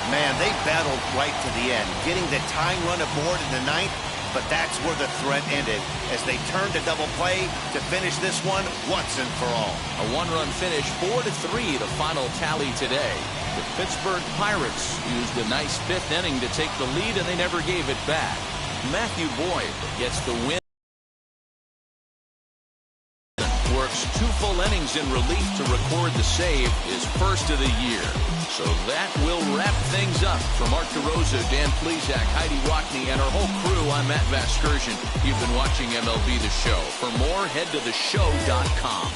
Man, they battled right to the end, getting the tying run aboard in the ninth, but that's where the threat ended as they turned to double play to finish this one once and for all.
A one-run finish, 4-3, the final tally today. The Pittsburgh Pirates used a nice fifth inning to take the lead, and they never gave it back. Matthew Boyd gets the win. Works 2 full innings in relief to record the save, his first of the year. So that will wrap things up. For Mark DeRosa, Dan Plesac, Heidi Rockney, and our whole crew, I'm Matt Vasgersian. You've been watching MLB The Show. For more, head to theshow.com.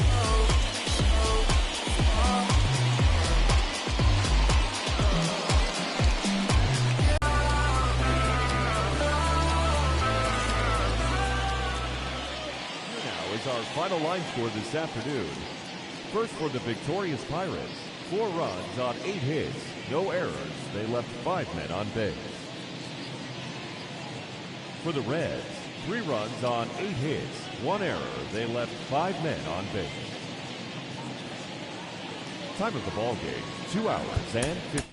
Is our final line score this afternoon. First for the victorious Pirates, 4 runs on 8 hits, no errors. They left 5 men on base. For the Reds, 3 runs on 8 hits, 1 error. They left 5 men on base. Time of the ball game, 2 hours and 50.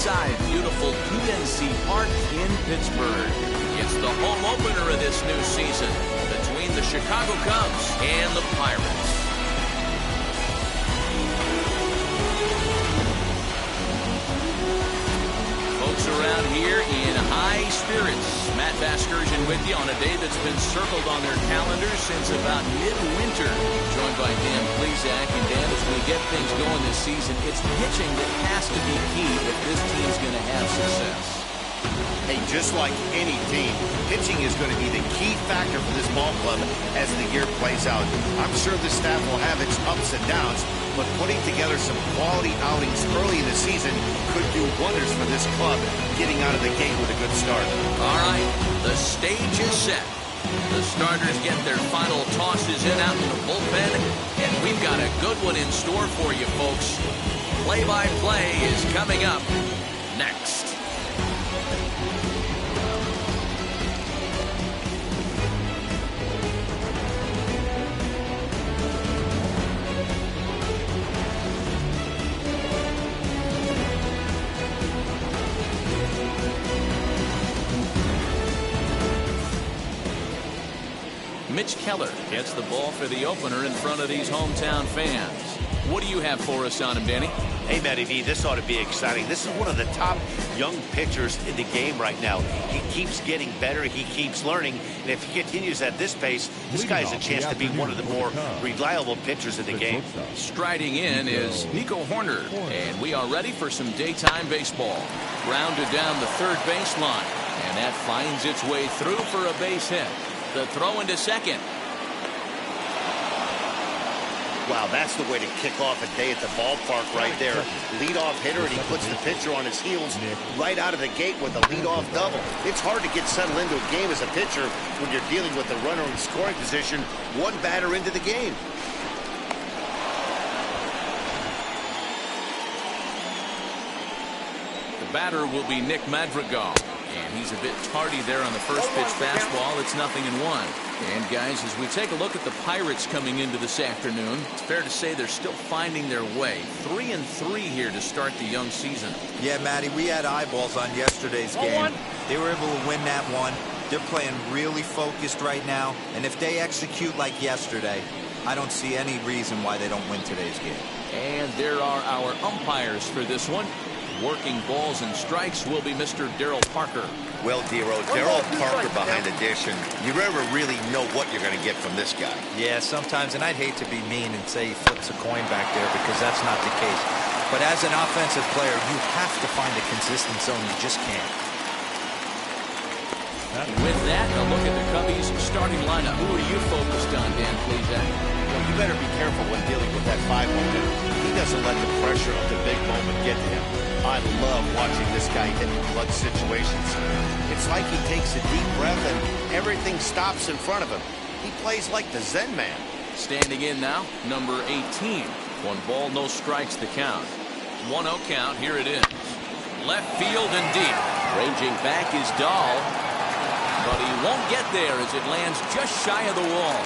inside beautiful PNC Park in Pittsburgh. It's the home opener of this new season between the Chicago Cubs and the Pirates. Folks around here in high spirits. Matt Vasgersian with you on a day that's been circled on their calendars since about midwinter. Joined by Dan Plesac. And Dan, as we get things going this season, it's pitching that has to be key if this team's going to have success.
Hey, just like any team, pitching is going to be the key factor for this ball club as the year plays out. I'm sure the staff will have its ups and downs, but putting together some quality outings early in the season could do wonders for this club getting out of the gate with a good start.
All right, the stage is set. The starters get their final tosses in out in the bullpen, and we've got a good one in store for you, folks. Play-by-play is coming up next. Mitch Keller gets the ball for the opener in front of these hometown fans. What do you have for us on him, Danny?
Hey, Matty V, this ought to be exciting. This is one of the top young pitchers in the game right now. He keeps getting better. He keeps learning. And if he continues at this pace, this guy has a chance to be one of the more reliable pitchers in the game.
Striding in is Nico Horner, and we are ready for some daytime baseball. Grounded down the third baseline, and that finds its way through for a base hit. The throw into second.
Wow, that's the way to kick off a day at the ballpark right there. Leadoff hitter, and he puts the pitcher on his heels right out of the gate with a leadoff double. It's hard to get settled into a game as a pitcher when you're dealing with a runner in scoring position, one batter into the game.
The batter will be Nick Madrigal. And he's a bit tardy there on the first pitch fastball. It's 0-1. And guys, as we take a look at the Pirates coming into this afternoon, it's fair to say they're still finding their way. 3-3 here to start the young season.
Yeah, Matty, we had eyeballs on yesterday's game. They were able to win that one. They're playing really focused right now. And if they execute like yesterday, I don't see any reason why they don't win today's game.
And there are our umpires for this one. Working balls and strikes will be Mr. Darryl Parker.
Well, Darryl Parker behind the dish, and you never really know what you're going to get from this guy.
Yeah, sometimes, and I'd hate to be mean and say he flips a coin back there because that's not the case. But as an offensive player, you have to find a consistent zone. You just can't.
With that, a look at the Cubbies' starting lineup. Who are you focused on, Dan Plesac?
Well, you better be careful when dealing with that 5-hole hitter. He doesn't let the pressure of the big moment get to him. I love watching this guy hit in clutch situations. It's like he takes a deep breath and everything stops in front of him. He plays like the Zen man.
Standing in now, number 18. 1 ball, no strikes the count. 1-0 count, here it is. Left field and deep. Ranging back is Dahl, but he won't get there as it lands just shy of the wall.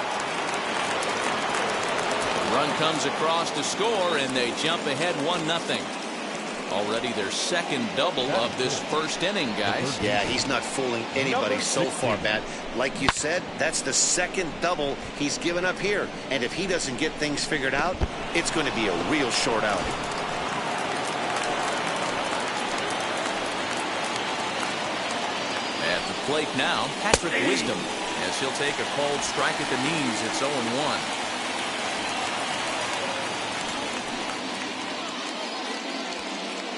Run comes across to score, and they jump ahead 1-0. Already their second double of this first inning, guys.
Yeah, he's not fooling anybody so far, Matt. Like you said, that's the second double he's given up here. And if he doesn't get things figured out, it's going to be a real short outing.
At the plate now, Patrick Wisdom, as he'll take a cold strike at the knees. It's 0-1.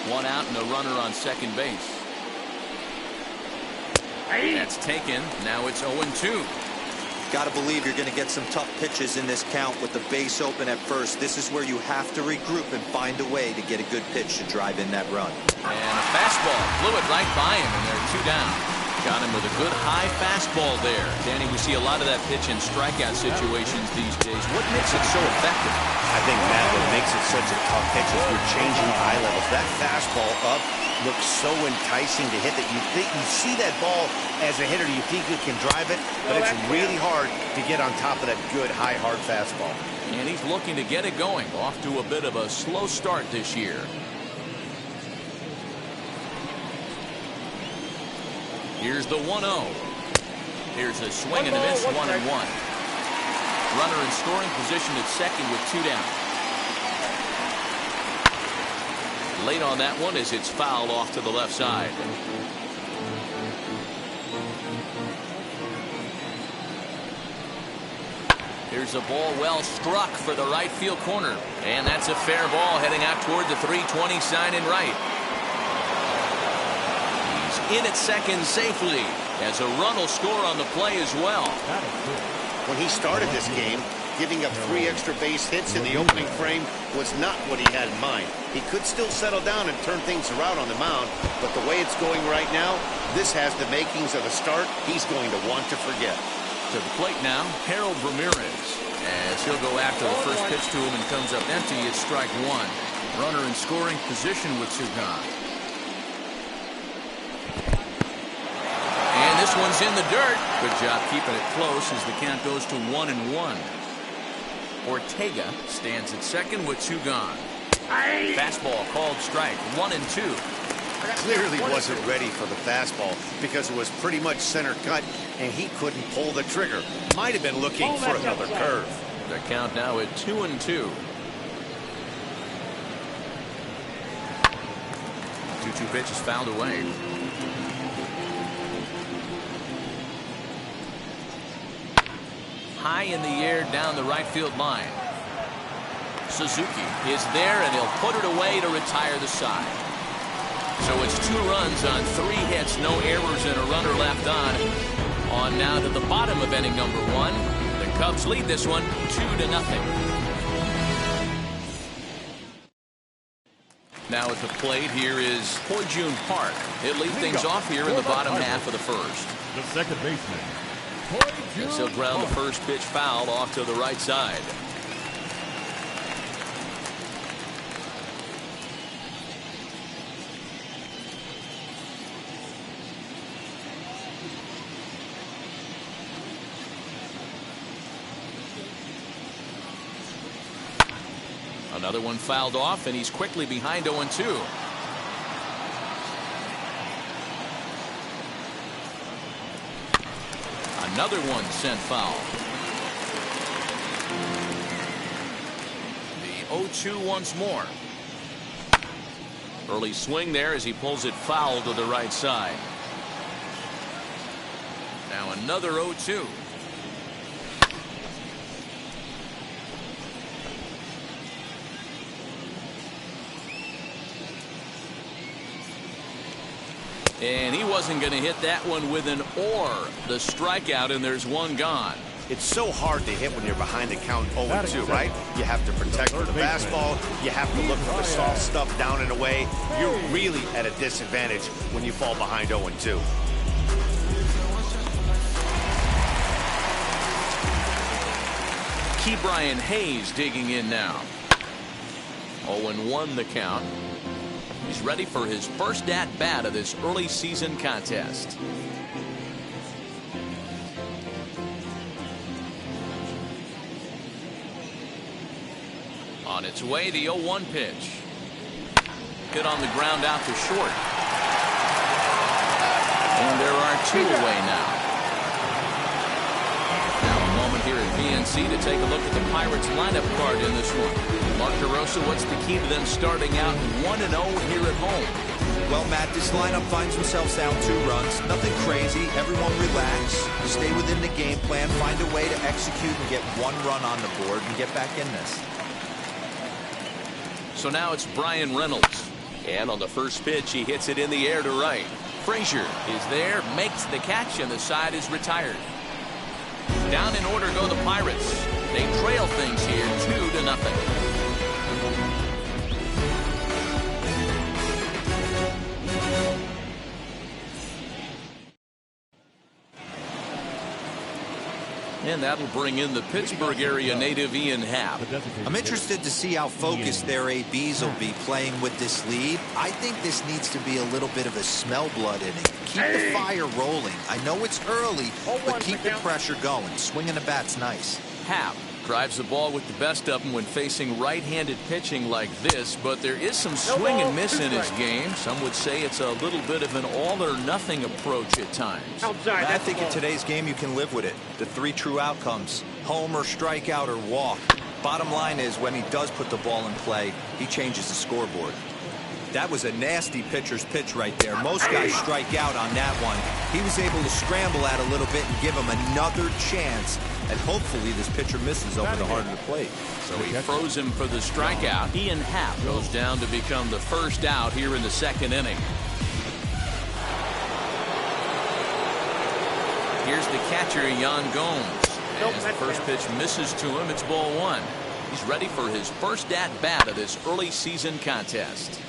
1 out and a runner on second base. That's taken. Now it's 0-2.
Got to believe you're going to get some tough pitches in this count with the base open at first. This is where you have to regroup and find a way to get a good pitch to drive in that run.
And a fastball flew it right by him, and they're 2 down. Got him with a good high fastball there. Danny, we see a lot of that pitch in strikeout situations these days. What makes it so effective?
I think, Matt, what makes it such a tough pitch is you're changing eye levels. That fastball up looks so enticing to hit that you think you see that ball as a hitter, you think you can drive it, but it's really hard to get on top of that good high hard fastball.
And he's looking to get it going. Off to a bit of a slow start this year. Here's the 1-0. Here's a swing and a miss, 1-1. Runner in scoring position at second with 2 down. Late on that one as it's fouled off to the left side. Here's a ball well struck for the right field corner. And that's a fair ball heading out toward the 320 sign in right. He's in at second safely as a run will score on the play as well.
When he started this game, giving up 3 extra base hits in the opening frame was not what he had in mind. He could still settle down and turn things around on the mound, but the way it's going right now, this has the makings of a start he's going to want to forget.
To the plate now, Harold Ramirez, as he'll go after the first pitch to him and comes up empty. It's strike 1. Runner in scoring position with 2 gone. And this one's in the dirt. Good job keeping it close as the count goes to 1-1. Ortega stands at second with 2 gone. Fastball called strike 1-2.
Clearly wasn't ready for the fastball because it was pretty much center cut and he couldn't pull the trigger. Might have been looking for another curve.
The count now at 2-2. 2-2 pitch is fouled away. High in the air down the right field line. Suzuki is there and he'll put it away to retire the side. So it's 2 runs on 3 hits, no errors, and a runner left on. On now to the bottom of inning number 1. The Cubs lead this one 2-0. Now at the plate here is Ho-Jun Park. He'll lead things off here in the bottom half of the first.
The second baseman.
He'll ground the first pitch foul off to the right side. Another one fouled off, and he's quickly behind 0-2. Another one sent foul. The 0-2 once more. Early swing there as he pulls it foul to the right side. Now another 0-2. And he wasn't going to hit that one with an or. The strikeout, and there's 1 gone.
It's so hard to hit when you're behind the count 0-2, right? You have to protect for the fastball. You have to look for the soft stuff down and away. You're really at a disadvantage when you fall behind 0-2.
Ke'Bryan Hayes digging in now. 0-1 the count. He's ready for his first at-bat of this early season contest. On its way, the 0-1 pitch. Hit on the ground out to short. And there are 2 away now. Now a moment here at PNC to take a look at the Pirates lineup card in this one. Mark DeRosa, what's the key to them starting out 1-0 here at home?
Well, Matt, this lineup finds themselves down 2 runs. Nothing crazy. Everyone relax. Stay within the game plan. Find a way to execute and get 1 run on the board and get back in this.
So now it's Brian Reynolds. And on the first pitch, he hits it in the air to right. Frazier is there, makes the catch, and the side is retired. Down in order go the Pirates. They trail things here 2-0. And that'll bring in the Pittsburgh area native Ian Happ.
I'm interested to see how focused their ABs will be playing with this lead. I think this needs to be a little bit of a smell blood inning. Keep the fire rolling. I know it's early, but keep the pressure going. Swinging the bat's nice.
Happ Drives the ball with the best of them when facing right-handed pitching like this, but there is some swing and miss in his game. Some would say it's a little bit of an all-or-nothing approach at times.
Outside.
I think in today's game you can live with it. The 3 true outcomes: home or strikeout or walk. Bottom line is, when he does put the ball in play, he changes the scoreboard. That was a nasty pitcher's pitch right there. Most guys strike out on that one. He was able to scramble at a little bit and give him another chance. And hopefully this pitcher misses over the heart of the plate.
So he froze him for the strikeout. Ian Happ goes down to become the first out here in the second inning. Here's the catcher, Yan Gomes. As the first pitch misses to him, it's ball 1. He's ready for his first at-bat of this early season contest.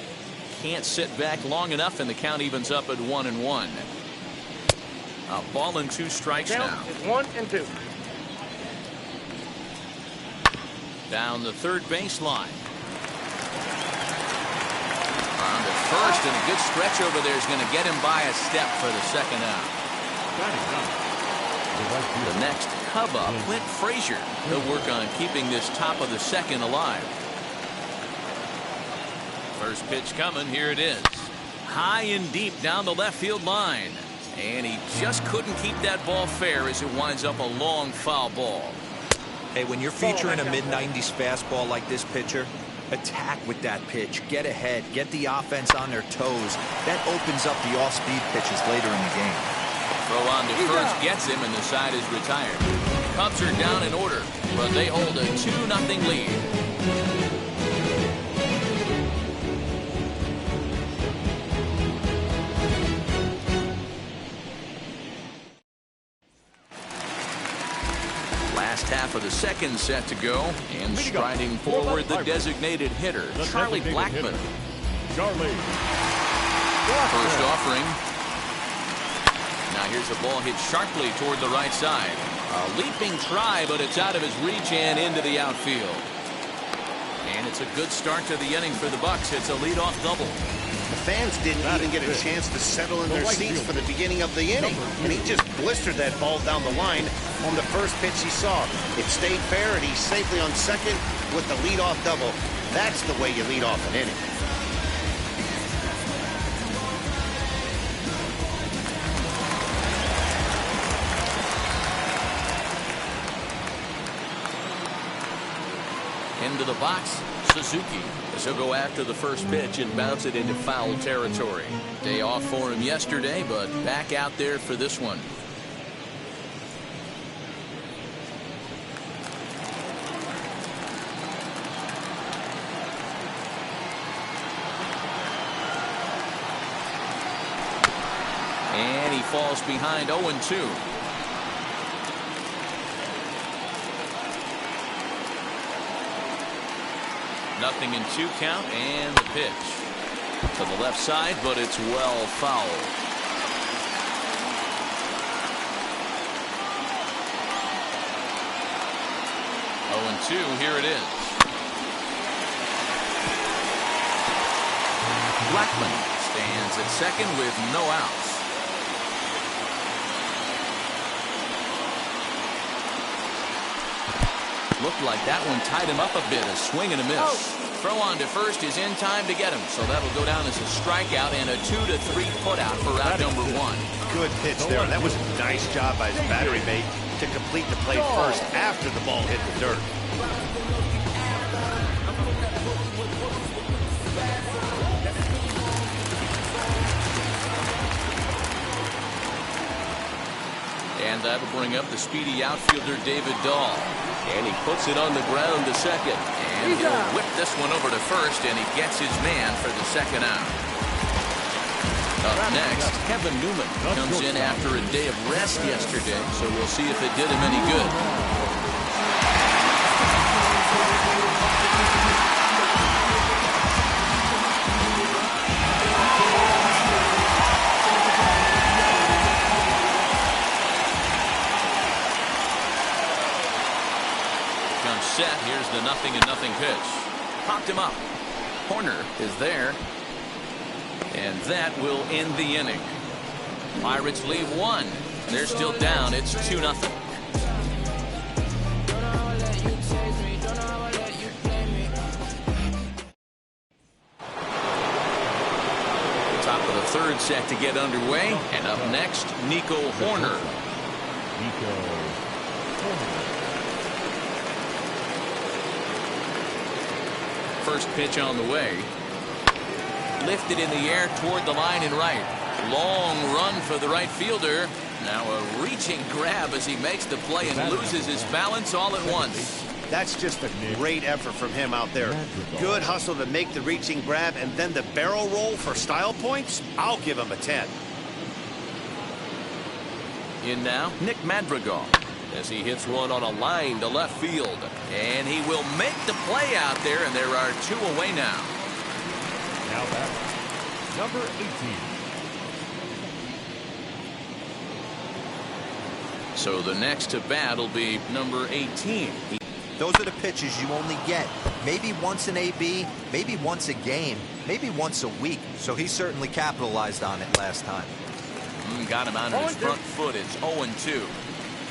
Can't sit back long enough, and the count evens up at 1-1. A ball and 2 strikes now.
1-2.
Down the third baseline. On to first, and a good stretch over there is going to get him by a step for the second out. The next Cub up, Clint Frazier. He'll work on keeping this top of the second alive. First pitch coming, here it is. High and deep down the left field line. And he just couldn't keep that ball fair as it winds up a long foul ball.
Hey, when you're featuring a mid-90s fastball like this pitcher, attack with that pitch. Get ahead. Get the offense on their toes. That opens up the off-speed pitches later in the game.
Throw on to first gets him, and the side is retired. Cubs are down in order, but they hold a 2-0 lead. Half of the second set to go, and striding forward the designated hitter, Charlie Blackmon. First offering. Now here's a ball hit sharply toward the right side. A leaping try, but it's out of his reach and into the outfield. And it's a good start to the inning for the Bucks. It's a leadoff double.
The fans didn't even get a chance to settle in their seats for the beginning of the inning, and he just blistered that ball down the line on the first pitch he saw. It stayed fair, and he's safely on second with the leadoff double. That's the way you lead off an inning.
Into the box, Suzuki. As he'll go after the first pitch and bounce it into foul territory. Day off for him yesterday, but back out there for this one. And he falls behind 0-2. Nothing in 2 count, and the pitch to the left side, but it's well fouled. Oh, 2, here it is. Blackmon stands at second with no outs. Looked like that one tied him up a bit. A swing and a miss. Throw on to first is in time to get him. So that'll go down as a strikeout and a 2-3 putout for out number 1.
Good pitch there. And that was a nice job by his battery mate to complete the play first after the ball hit the dirt.
And that'll bring up the speedy outfielder David Dahl. And he puts it on the ground to second. And he'll whip this one over to first, and he gets his man for the second out. Up next, Kevin Newman comes in after a day of rest yesterday, so we'll see if it did him any good. Set. Here's the 0-0 pitch. Popped him up. Horner is there. And that will end the inning. Pirates leave 1. They're still down. It's 2-0. third set to get underway. And up next, Nico Horner. First pitch on the way. Lifted in the air toward the line and right. Long run for the right fielder. Now a reaching grab as he makes the play and loses his balance all at once.
That's just a great effort from him out there. Good hustle to make the reaching grab, and then the barrel roll for style points. I'll give him a 10.
In now, Nick Madrigal, as he hits one on a line to left field. And he will make the play out there, and there are 2 away now.
Now back, number 18.
So the next to bat will be number 18.
Those are the pitches you only get. Maybe once an AB, maybe once a game, maybe once a week. So he certainly capitalized on it last time.
Got him on his front foot. It's 0-2.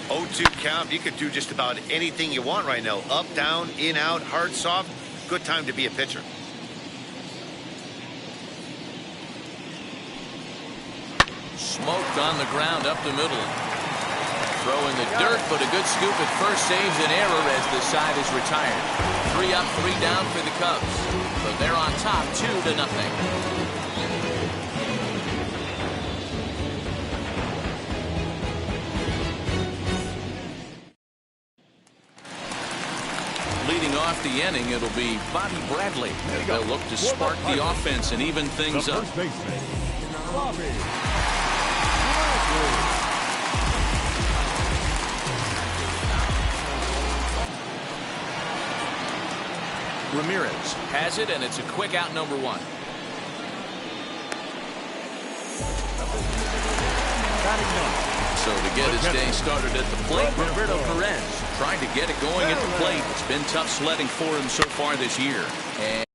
0-2 count. You could do just about anything you want right now. Up, down, in, out, hard, soft. Good time to be a pitcher.
Smoked on the ground up the middle. Throw in the dirt, but a good scoop at first saves an error as the side is retired. 3 up, 3 down for the Cubs. But they're on top 2-0. Leading off the inning, it'll be Bobby Bradley. They'll look to spark the offense and even things up.
First baseman, Bobby Bradley.
Ramirez has it, and it's a quick out, number 1. So to get his day started at the plate, Roberto Perez trying to get it going at the plate. It's been tough sledding for him so far this year. And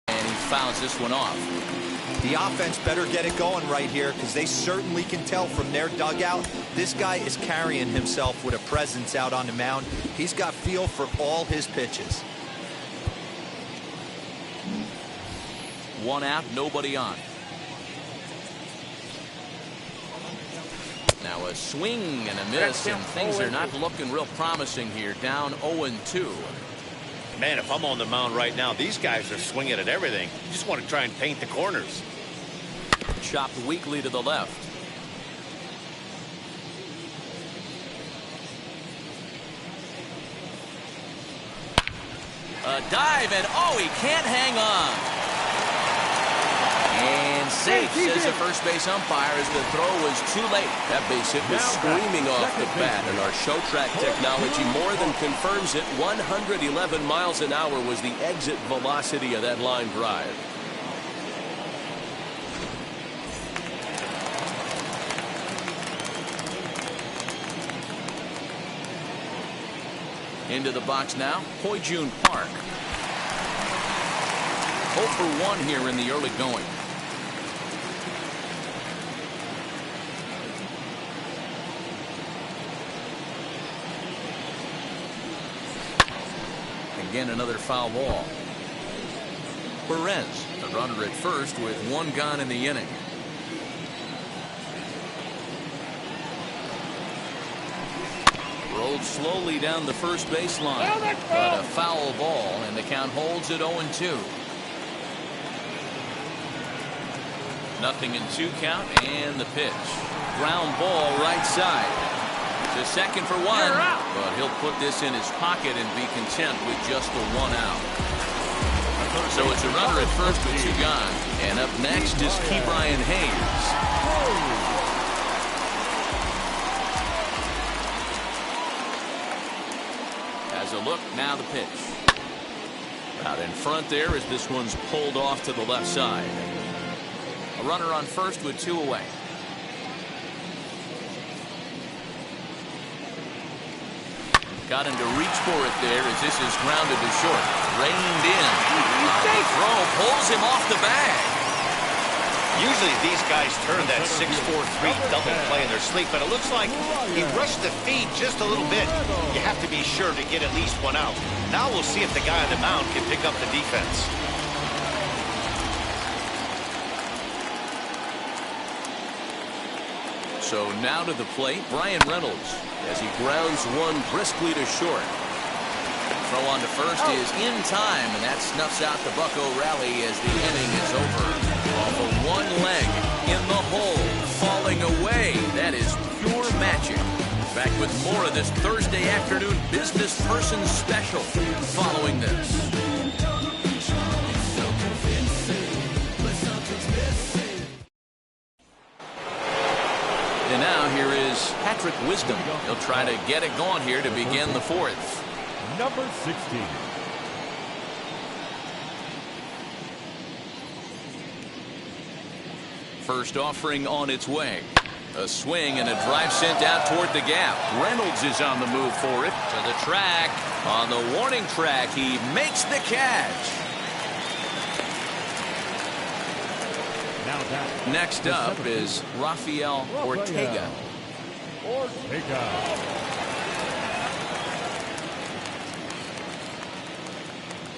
he fouls this one off.
The offense better get it going right here, because they certainly can tell from their dugout this guy is carrying himself with a presence out on the mound. He's got feel for all his pitches.
1 out, nobody on. Now a swing and a miss, and things are not looking real promising here. Down 0-2.
Man, if I'm on the mound right now, these guys are swinging at everything. You just want to try and paint the corners.
Chopped weakly to the left. A dive, and oh, he can't hang on. And safe, says the first base umpire, as the throw was too late. That base hit was screaming off the bat, and our show track technology more than confirms it. 111 miles an hour was the exit velocity of that line drive. Into the box now, Ho-Jun Park. 0 for 1 here in the early going. Again, another foul ball. Perez, the runner at first with 1 gone in the inning. Rolled slowly down the first baseline, but a foul ball, and the count holds at 0-2. Nothing in 2 count, and the pitch. Ground ball right side. To second for 1, but he'll put this in his pocket and be content with just the 1 out. So it's a runner at first with 2 gone, and up next is Ke'Bryan Hayes. As a look, now the pitch. Out in front there as this one's pulled off to the left side. A runner on first with 2 away. Got him to reach for it there as this is grounded to short. Reined in. The throw pulls him off the bag.
Usually these guys turn that 6-4-3 double play in their sleep, but it looks like he rushed the feed just a little bit. You have to be sure to get at least one out. Now we'll see if the guy on the mound can pick up the defense.
So now to the plate, Brian Reynolds, as he grounds one briskly to short. Throw on to first is in time, and that snuffs out the Bucco rally as the inning is over. Off of one leg, in the hole, falling away. That is pure magic. Back with more of this Thursday afternoon business person special following this. And now here is Patrick Wisdom. He'll try to get it going here to begin the fourth.
Number 16.
First offering on its way. A swing and a drive sent out toward the gap. Reynolds is on the move for it. To the track. On the warning track, he makes the catch. Next up is Rafael Ortega.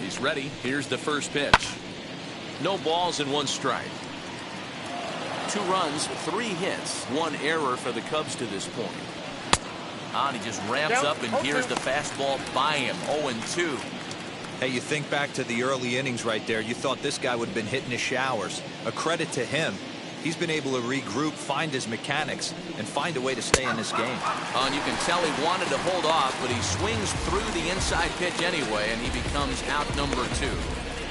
He's ready. Here's the first pitch. No balls and 1 strike. 2 runs, 3 hits, 1 error for the Cubs to this point. And he just ramps up and here's the fastball by him. 0-2.
Hey, you think back to the early innings right there. You thought this guy would have been hitting his showers. A credit to him. He's been able to regroup, find his mechanics, and find a way to stay in this game.
And you can tell he wanted to hold off, but he swings through the inside pitch anyway, and he becomes out number 2.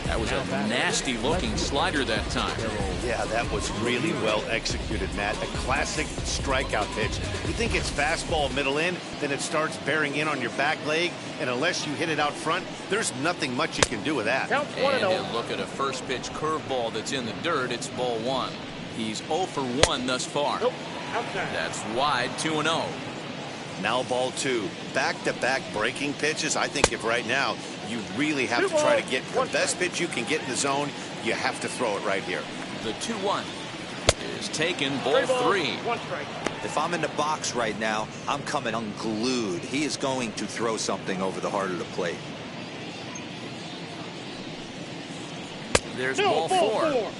That was a nasty-looking slider that time.
Yeah, that was really well executed, Matt. A classic strikeout pitch. You think it's fastball middle in, then it starts bearing in on your back leg, and unless you hit it out front, there's nothing much you can do with that.
And he'll look at a first pitch curveball that's in the dirt. It's ball 1. He's 0 for 1 thus far. That's wide, 2-0.
Now ball 2. Back-to-back breaking pitches. I think if right now you really have to try to get the best pitch you can get in the zone, you have to throw it right here.
The 2-1 is taken, ball 3.
If I'm in the box right now, I'm coming unglued. He is going to throw something over the heart of the plate.
There's ball 4.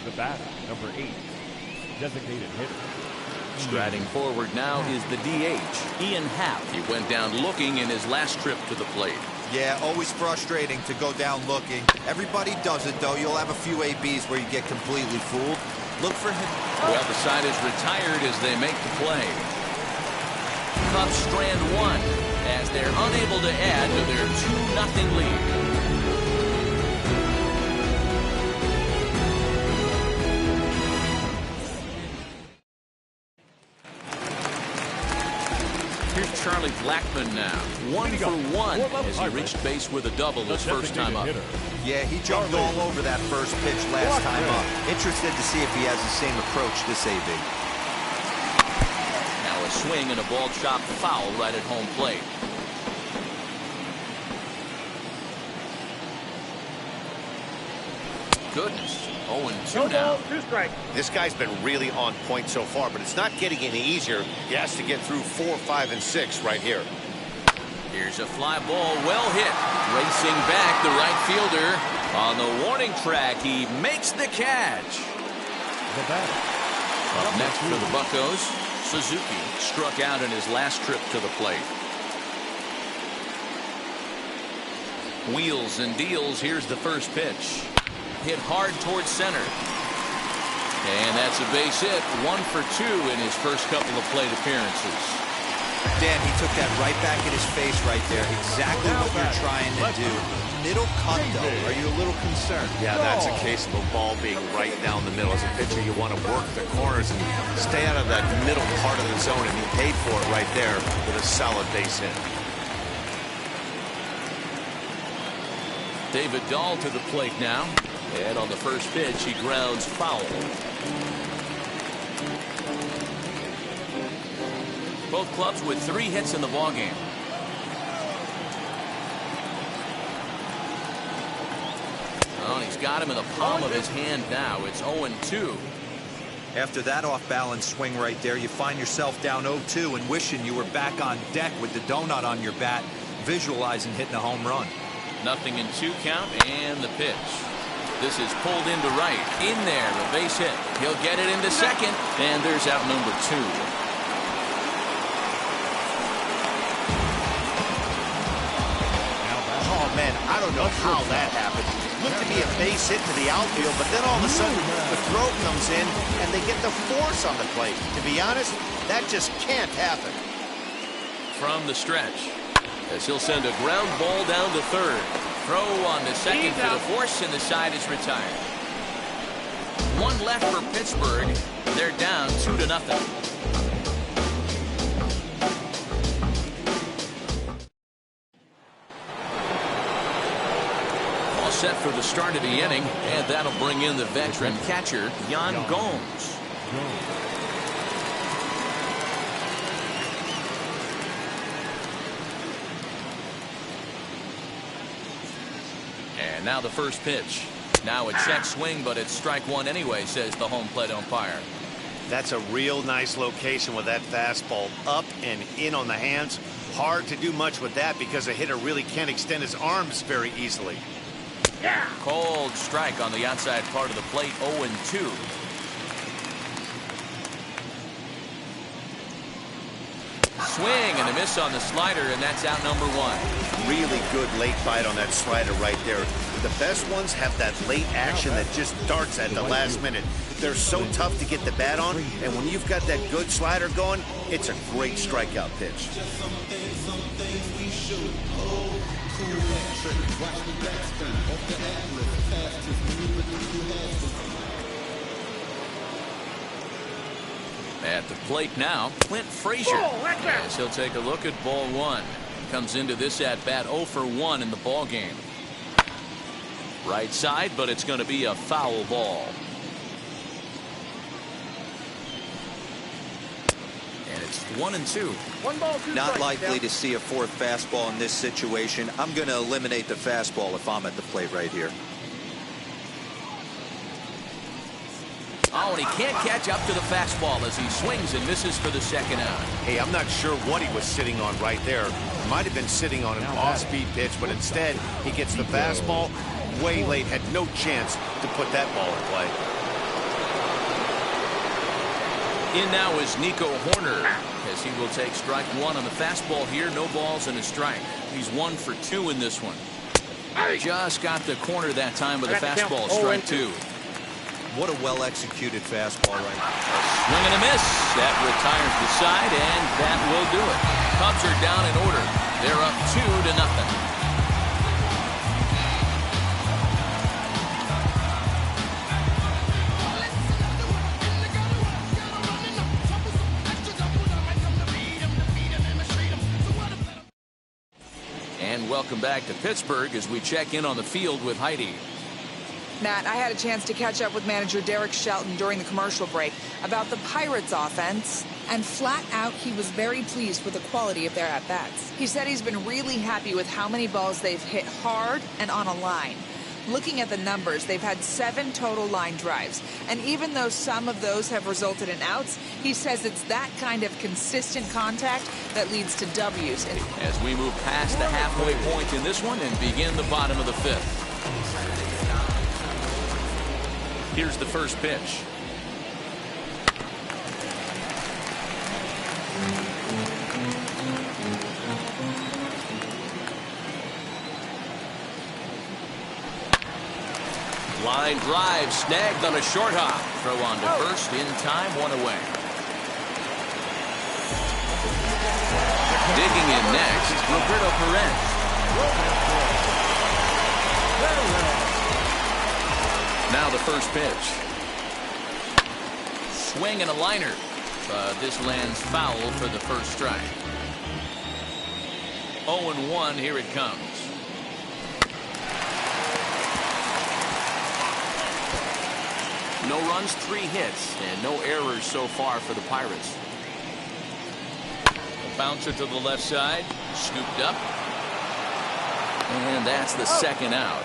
The batter, number 8, designated hitter.
Striding forward now is the DH, Ian Happ. He went down looking in his last trip to the plate.
Yeah, always frustrating to go down looking. Everybody does it, though. You'll have a few ABs where you get completely fooled. Look for him.
Well, the side is retired as they make the play. Cubs strand 1 as they're unable to add to their 2-0 lead. Charlie Blackmon now. 1 for 1 as he reached base with a double his first time up.
Yeah, he jumped all over that first pitch last time up. Interested to see if he has the same approach this AB.
Now a swing and a ball chopped foul right at home plate. Goodness. 0-2 now.
This guy's been really on point so far, but it's not getting any easier. He has to get through 4, 5, and 6 right here.
Here's a fly ball, well hit. Racing back, the right fielder. On the warning track, he makes the catch. Up next for the Buccos, Suzuki struck out in his last trip to the plate. Wheels and deals, here's the first pitch. Hit hard towards center. And that's a base hit. 1 for 2 in his first couple of plate appearances.
Dan, he took that right back in his face right there. Exactly what you're trying to do. Middle cut, though. Are you a little concerned?
Yeah, that's a case of a ball being right down the middle. As a pitcher, you want to work the corners and stay out of that middle part of the zone, and he paid for it right there with a solid base hit.
David Dahl to the plate now. And on the first pitch, he grounds foul. Both clubs with 3 hits in the ballgame. Oh, he's got him in the palm of his hand now. It's 0-2.
After that off-balance swing right there, you find yourself down 0-2 and wishing you were back on deck with the donut on your bat, visualizing hitting a home run.
0-2 count, and the pitch. This is pulled into right. In there, the base hit. He'll get it into second, and there's out number 2.
Oh, man, I don't know how that happened. Looked to be a base hit to the outfield, but then all of a sudden the throw comes in, and they get the force on the plate. To be honest, that just can't happen.
From the stretch, as he'll send a ground ball down to third. Throw on the second for the force, and the side is retired. 1 left for Pittsburgh. They're down 2-0. All set for the start of the inning, and that'll bring in the veteran catcher, Yan Gomes. And now the first pitch. Now a check swing, but it's strike 1 anyway, says the home plate umpire.
That's a real nice location with that fastball up and in on the hands. Hard to do much with that because a hitter really can't extend his arms very easily.
Cold strike on the outside part of the plate, 0-2. Swing and a miss on the slider, and that's out number 1.
Really good late bite on that slider right there. The best ones have that late action that just darts at the last minute. They're so tough to get the bat on, and when you've got that good slider going, it's a great strikeout pitch.
At the plate now, Clint Frazier. As he'll take a look at ball 1. Comes into this at bat 0 for 1 in the ball game. Right side, but it's going to be a foul ball. And it's 1-2.
1 ball, 2
Not
strikes,
likely to see a 4th fastball in this situation. I'm going to eliminate the fastball if I'm at the plate right here.
Oh, and he can't catch up to the fastball as he swings and misses for the second out.
Hey, I'm not sure what he was sitting on right there. Might have been sitting on an off-speed pitch, but instead he gets the fastball way late. Had no chance to put that ball in play.
In now is Nico Horner, as he will take strike 1 on the fastball here. No balls and a strike. He's 1 for 2 in this one. Just got the corner that time with a fastball. Strike 2.
What a well-executed fastball right now.
Swing and a miss. That retires the side, and that will do it. Cubs are down in order. They're up 2-0. And welcome back to Pittsburgh as we check in on the field with Heidi.
Matt, I had a chance to catch up with manager Derek Shelton during the commercial break about the Pirates offense, and flat out he was very pleased with the quality of their at-bats. He said he's been really happy with how many balls they've hit hard and on a line. Looking at the numbers, they've had 7 total line drives, and even though some of those have resulted in outs, he says it's that kind of consistent contact that leads to W's.
As we move past the halfway point in this one and begin the bottom of the 5th. Here's the first pitch. Line drive snagged on a short hop. Throw on to first in time, 1 away. Digging in next, Roberto Perez. Now the first pitch. Swing and a liner. This lands foul for the first strike. 0-1, here it comes. No runs, 3 hits, and no errors so far for the Pirates. A bouncer to the left side, scooped up. And that's the second out.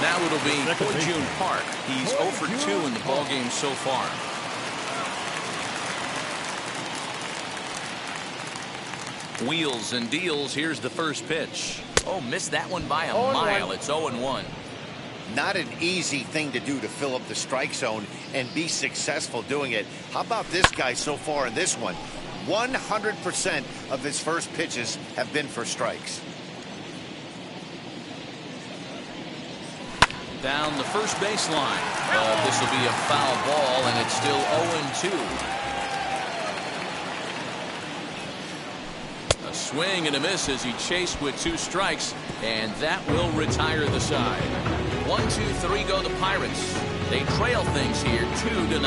Now it'll be for June Park. He's 0 for 2 in the ballgame so far. Wheels and deals. Here's the first pitch. Oh, missed that one by a mile. It's 0-1.
Not an easy thing to do to fill up the strike zone and be successful doing it. How about this guy so far in this one? 100% of his first pitches have been for strikes.
Down the first baseline. This will be a foul ball, and it's still 0-2. A swing and a miss as he chased with 2 strikes, and that will retire the side. 1-2-3 go the Pirates. They trail things here 2-0.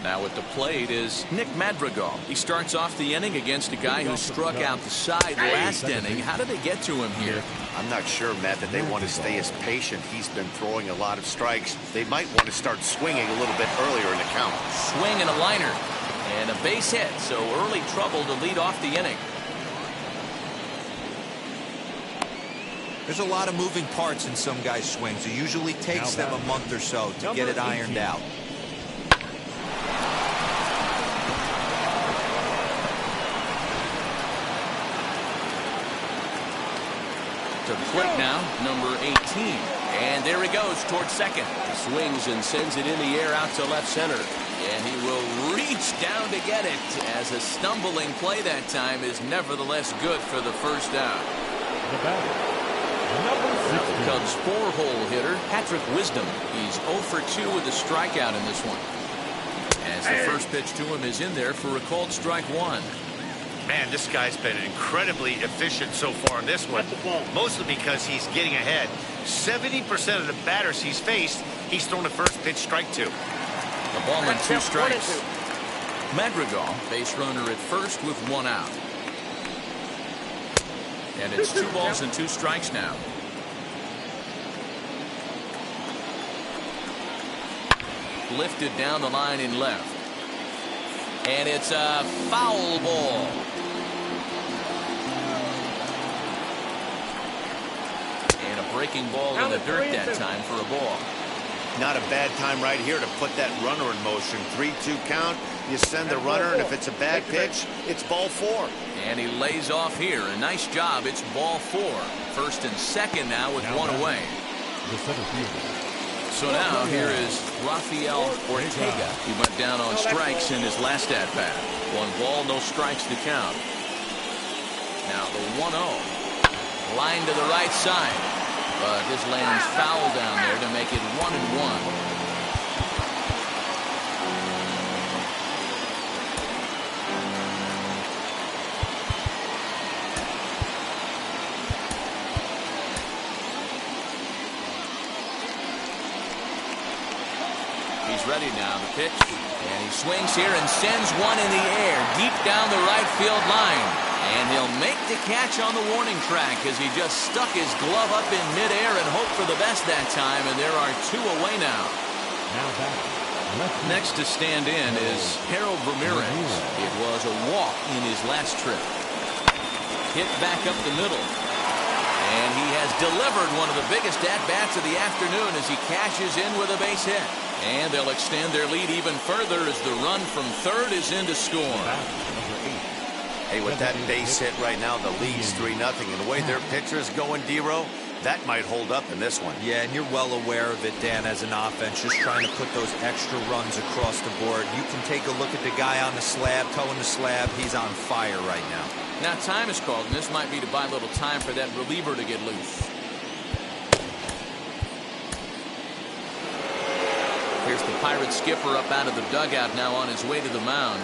Now at the plate is Nick Madrigal. He starts off the inning against a guy who struck out the side last inning. How did they get to him here?
I'm not sure, Matt, that they want to stay as patient. He's been throwing a lot of strikes. They might want to start swinging a little bit earlier in the count.
Swing and a liner. And a base hit, so early trouble to lead off the inning.
There's a lot of moving parts in some guys' swings. It usually takes them a month or so to get it ironed out.
To the plate now, number 18. And there he goes towards second. He swings and sends it in the air out to left center. And he will reach down to get it, as a stumbling play that time is nevertheless good for the first down.
The batter, number 16.
Cubs 4-hole hitter, Patrick Wisdom. He's 0 for 2 with a strikeout in this one. As the first pitch to him is in there for a called strike 1.
Man, this guy's been incredibly efficient so far in this one, mostly because he's getting ahead. 70% of the batters he's faced, he's thrown a first pitch strike to.
The ball and 2 strikes. Madrigal, base runner at first with 1 out. And it's 2 balls and 2 strikes now. Lifted down the line in left. And it's a foul ball. And a breaking ball in the dirt that time for a ball.
Not a bad time right here to put that runner in motion. 3-2 count. You send the runner, and if it's a bad pitch, it's ball 4.
And he lays off here. A nice job. It's ball 4. First and second now with 1 away.
The center fielder.
So now here is Rafael Ortega. He went down on strikes in his last at-bat. 1 ball, no strikes to count. Now the 1-0. Line to the right side. But this lands foul down there to make it 1-1. He's ready now, the pitch. And he swings here and sends one in the air, deep down the right field line. And he'll make the catch on the warning track as he just stuck his glove up in midair and hoped for the best that time. And there are 2 away now. Next to stand in is Harold Ramirez. It was a walk in his last trip. Hit back up the middle. And he has delivered one of the biggest at-bats of the afternoon as he cashes in with a base hit. And they'll extend their lead even further as the run from third is in to score.
Hey, with that base hit right now, the lead's 3-0. And the way their pitcher's going, D-Row, that might hold up in this one.
Yeah, and you're well aware of it, Dan, as an offense, just trying to put those extra runs across the board. You can take a look at the guy on the slab, toeing the slab. He's on fire right now.
Now time is called, and this might be to buy a little time for that reliever to get loose. Here's the Pirates skipper up out of the dugout now on his way to the mound.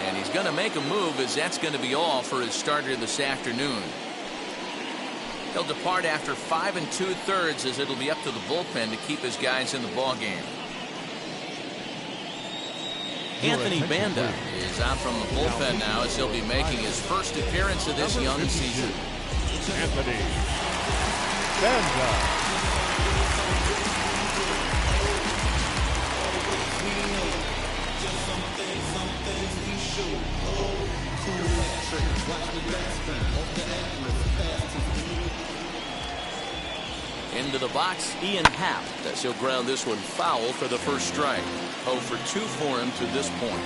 And he's going to make a move, as that's going to be all for his starter this afternoon. He'll depart after 5 2/3, as it'll be up to the bullpen to keep his guys in the ball game. Anthony Banda is out from the bullpen now, as he'll be making his first appearance of this young season.
Anthony Banda.
Into the box, Ian Happ, as he'll ground this one foul for the first strike. 0 for 2 for him to this point.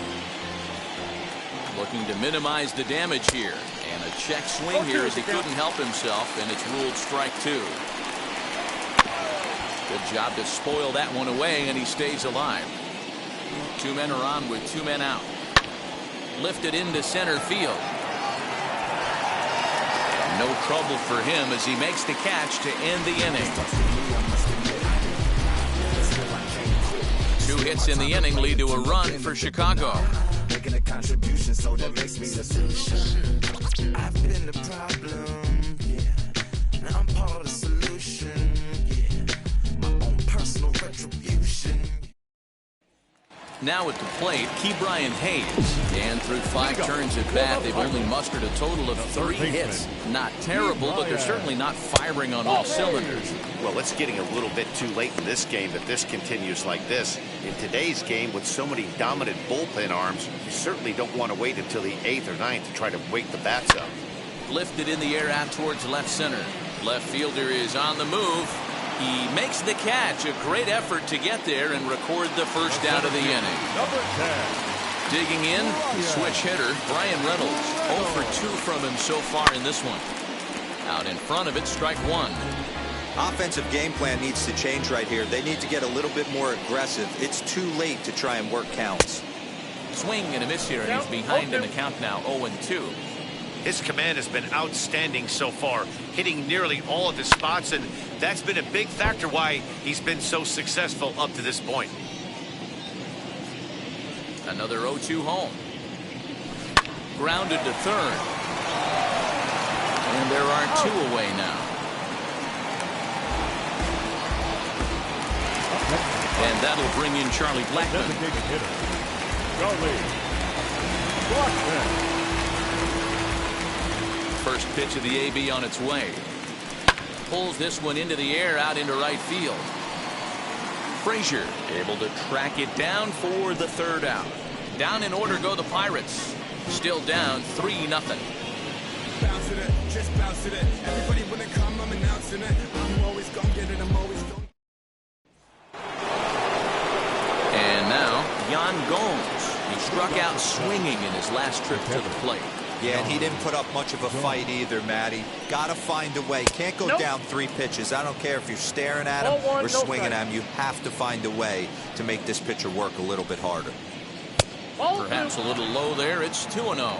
Looking to minimize the damage here, and a check swing here as he couldn't help himself, and it's ruled strike 2. Good job to spoil that one away, and he stays alive. 2 men are on with 2 men out. Lifted into center field. No trouble for him as he makes the catch to end the inning. 2 hits in the inning lead to a run for Chicago.
Making a contribution, so that makes me the solution. I've been the problem, yeah. Now I'm part of the solution, yeah. My own personal retribution.
Now at the plate, Ke'Bryan Hayes. And through 5 turns at bat, they've only mustered a total of 3 hits. Not terrible, but they're certainly not firing on all cylinders.
Well, it's getting a little bit too late in this game if this continues like this. In today's game, with so many dominant bullpen arms, you certainly don't want to wait until the 8th or 9th to try to wake the bats up.
Lifted in the air out towards left center. Left fielder is on the move. He makes the catch. A great effort to get there and record the first out of the inning.
Number 10.
Digging in, switch hitter Brian Reynolds. 0 for 2 from him so far in this one. Out in front of it, strike 1.
Offensive game plan needs to change right here. They need to get a little bit more aggressive. It's too late to try and work counts.
Swing and a miss here, and he's behind in the count now, 0-2.
His command has been outstanding so far, hitting nearly all of his spots, and that's been a big factor why he's been so successful up to this point.
Another 0-2 home. Grounded to third. And there are 2 away now. And that'll bring in Charlie Blackmon.
Designated hitter, Charlie Blackmon.
First pitch of the AB on its way. Pulls this one into the air out into right field. Frazier able to track it down for the 3rd out. Down in order go the Pirates. Still down 3-0.
Bounce it, just bounce it. Everybody when it come, I'm announcing it. I'm always gonna get it, I'm always gonna.
And now, Yan Gomes. He struck out swinging in his last trip to the plate.
Yeah, and he didn't put up much of a fight either, Matty. Got to find a way. Can't go down 3 pitches. I don't care if you're staring at him or swinging at him. You have to find a way to make this pitcher work a little bit harder.
Perhaps a little low there. It's 2-0.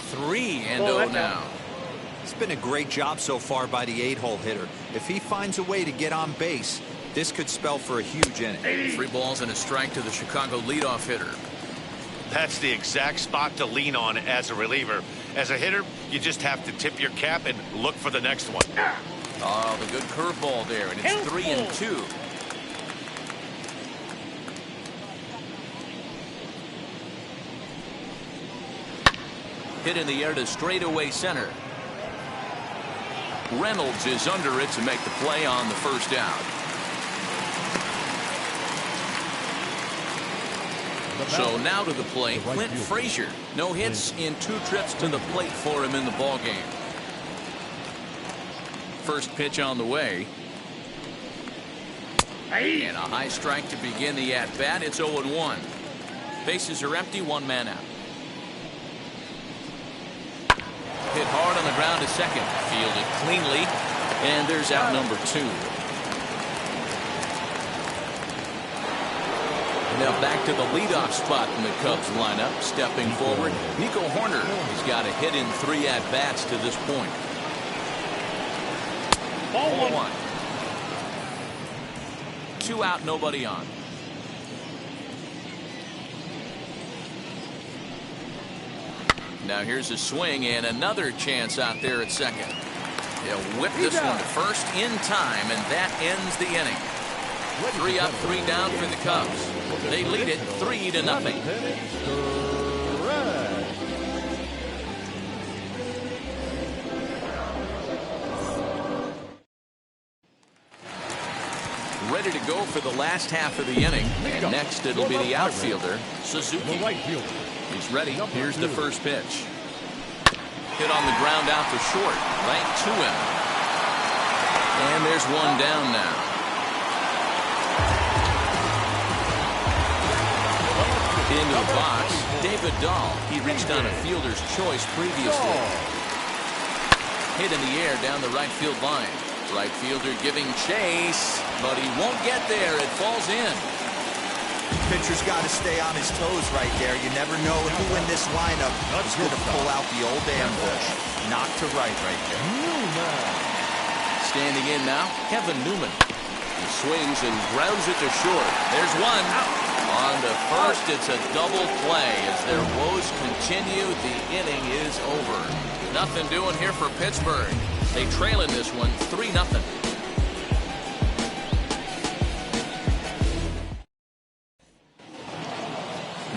Three and 0 now.
It's been a great job so far by the 8-hole hitter. If he finds a way to get on base, this could spell for a huge inning.
3 balls and a strike to the Chicago leadoff hitter.
That's the exact spot to lean on as a reliever. As a hitter, you just have to tip your cap and look for the next one.
Oh, the good curveball there, and it's 3-2. Hit in the air to straightaway center. Reynolds is under it to make the play on the first out. So now to the plate, Clint Frazier. No hits in 2 trips to the plate for him in the ball game. First pitch on the way. And a high strike to begin the at-bat. It's 0-1. Bases are empty, 1 man out. Hit hard on the ground to second. Fielded cleanly. And there's out number 2. Now back to the leadoff spot in the Cubs lineup. Stepping forward, Nico Horner. He's got a hit in 3 at-bats to this point. 0-1. 2 out, nobody on. Now here's a swing and another chance out there at second. They'll whip this one to first in time, and that ends the inning. 3 up, 3 down for the Cubs. They lead it 3-0. Ready to go for the last half of the inning. And next it'll be the outfielder, Suzuki. He's ready. Here's the first pitch. Hit on the ground out to short. Right to him. And there's one down now. Into the box, David Dahl. He reached on a fielder's choice previously. Hit in the air down the right field line. Right fielder giving chase, but he won't get there. It falls in.
Pitcher's got to stay on his toes right there. You never know who in this lineup is going to pull out the old ambush. Knock to right there.
Standing in now, Kevin Newman. He swings and grounds it to short. There's one. On to first, it's a double play. As their woes continue, the inning is over. Nothing doing here for Pittsburgh. They trail in this one 3-0.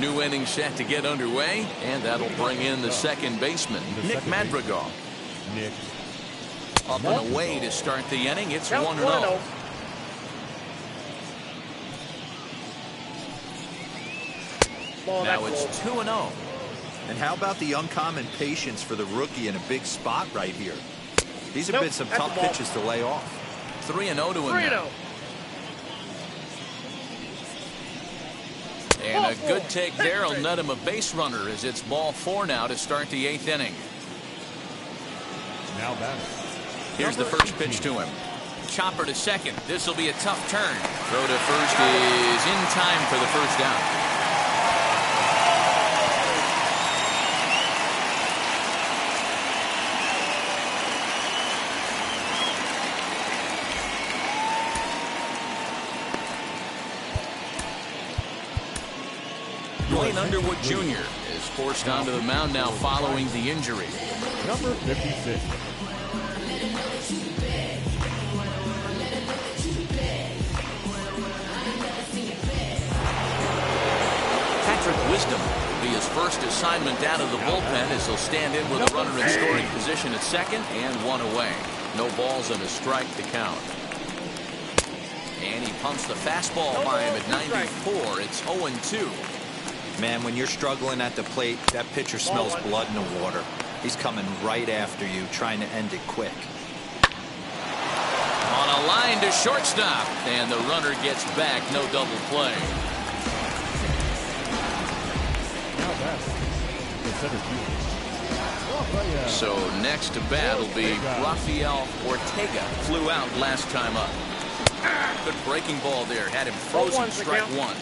New inning set to get underway, and that'll bring in the second baseman, Nick Madrigal. Up and away to start the inning. It's 1-0. Now it's 2-0.
And how about the uncommon patience for the rookie in a big spot right here? These have been some tough pitches to lay off.
3-0 to him now. And a good take there will net him a base runner as it's ball 4 now to start the 8th inning.
Now batting.
Here's the first pitch to him. Chopper to second. This will be a tough turn. Throw to first is in time for the first down. Dwayne Underwood Jr. is forced onto the mound now following the injury.
Number 56.
Patrick Wisdom will be his first assignment out of the bullpen as he'll stand in with a runner in scoring position at second and 1 away. No balls and a strike to count. And he pumps the fastball by him at 94. It's 0-2.
Man, when you're struggling at the plate, that pitcher smells blood in the water. He's coming right after you, trying to end it quick.
On a line to shortstop, and the runner gets back. No double play.
Now batting. The center fielder.
So next to bat will be Rafael Ortega. Flew out last time up. Good breaking ball there. Had him frozen. Strike 1.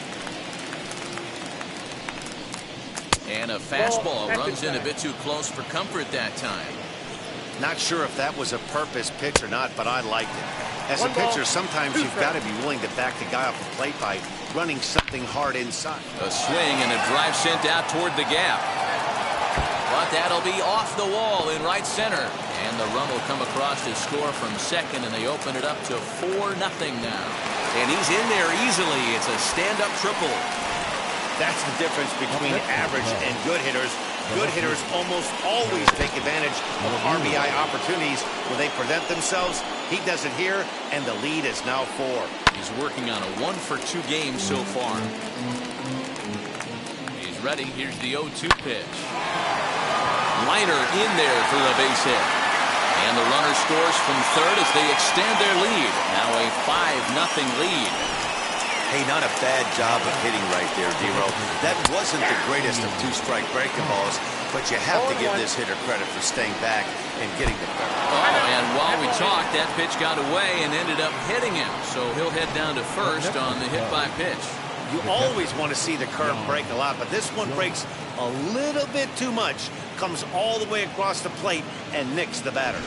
And a fastball runs in a bit too close for comfort that time.
Not sure if that was a purpose pitch or not, but I liked it. As a pitcher, sometimes you've got to be willing to back the guy off the plate by running something hard inside.
A swing and a drive sent out toward the gap. But that'll be off the wall in right center. And the run will come across to score from second, and they open it up to 4-0 now. And he's in there easily. It's a stand-up triple.
That's the difference between average and good hitters. Good hitters almost always take advantage of RBI opportunities when they present themselves. He does it here, and the lead is now 4.
He's working on a 1-for-2 game so far. He's ready. Here's the 0-2 pitch. Liner in there for a base hit. And the runner scores from third as they extend their lead. Now a 5-0 lead.
Hey, not a bad job of hitting right there, D-Row. That wasn't the greatest of 2-strike breaking balls, but you have to give this hitter credit for staying back and getting the cover.
Oh, and while we talked, that pitch got away and ended up hitting him. So he'll head down to first on the hit by pitch.
You always want to see the curve break a lot, but this one breaks a little bit too much. Comes all the way across the plate and nicks the batter.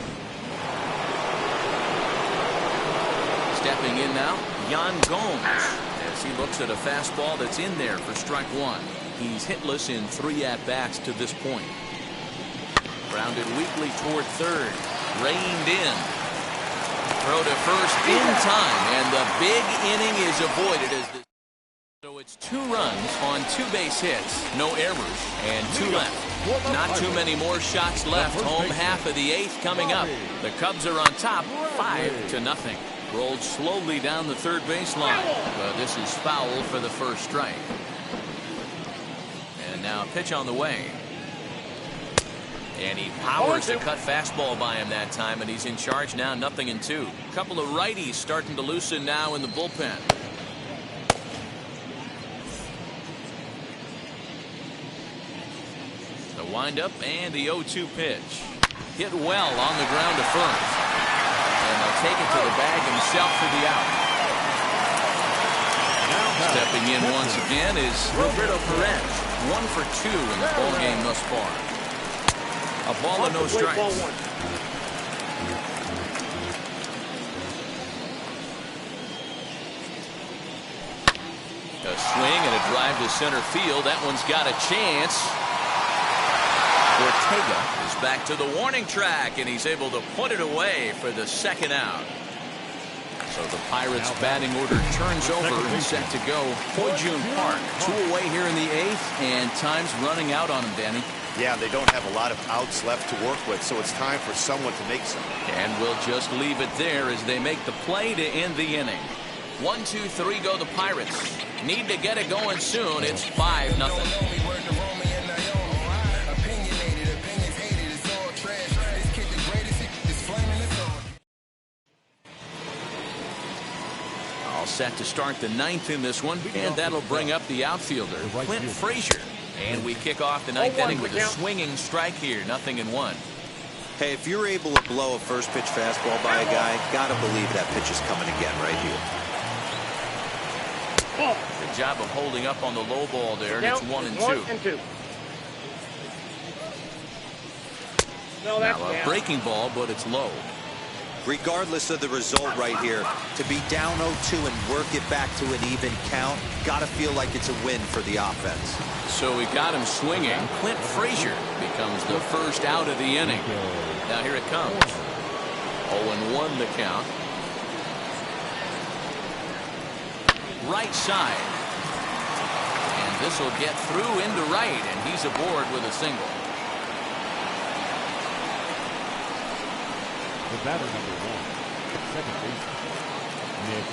Stepping in now, Yan Gomes, as he looks at a fastball that's in there for strike one. He's hitless in 3 at-bats to this point. Grounded weakly toward third. Reined in. Throw to first in time, and the big inning is avoided as the. So it's 2 runs on 2 base hits, no errors, and 2 left. Not too many more shots left. Home half of the 8th coming up. The Cubs are on top, 5-0. Rolled slowly down the third baseline. But this is foul for the first strike. And now pitch on the way. And he powers the cut fastball by him that time, and he's in charge now, 0-2. Couple of righties starting to loosen now in the bullpen. The windup and the 0-2 pitch. Hit well on the ground to first. And they'll take it to the bag himself for the out. Stepping in once again is Roberto Perez. 1 for 2 in the ball game thus far. A ball and no strikes. A swing and a drive to center field. That one's got a chance. Ortega is back to the warning track, and he's able to put it away for the second out. So the Pirates batting order turns over and set to go. Ho-Jun Park, 2 away here in the 8th, and time's running out on him, Danny.
Yeah, they don't have a lot of outs left to work with, so it's time for someone to make some.
And we'll just leave it there as they make the play to end the inning. 1, 2, 3 go the Pirates. Need to get it going soon. It's 5-0. Set to start the 9th in this one, and that'll bring up the outfielder, Clint Frazier. And we kick off the 9th inning with a swinging strike here, 0-1.
Hey, if you're able to blow a first pitch fastball by a guy, gotta believe that pitch is coming again right here.
Good job of holding up on the low ball there, and it's 1-2.
No, that's
now a breaking ball, but it's low.
Regardless of the result right here, to be down 0-2 and work it back to an even count, gotta feel like it's a win for the offense.
So we got him swinging. Clint Frazier becomes the first out of the inning. Now here it comes. 0-1 the count. Right side. And this will get through into right, and he's aboard with a single.
The batter number 1, second baseman, Nick.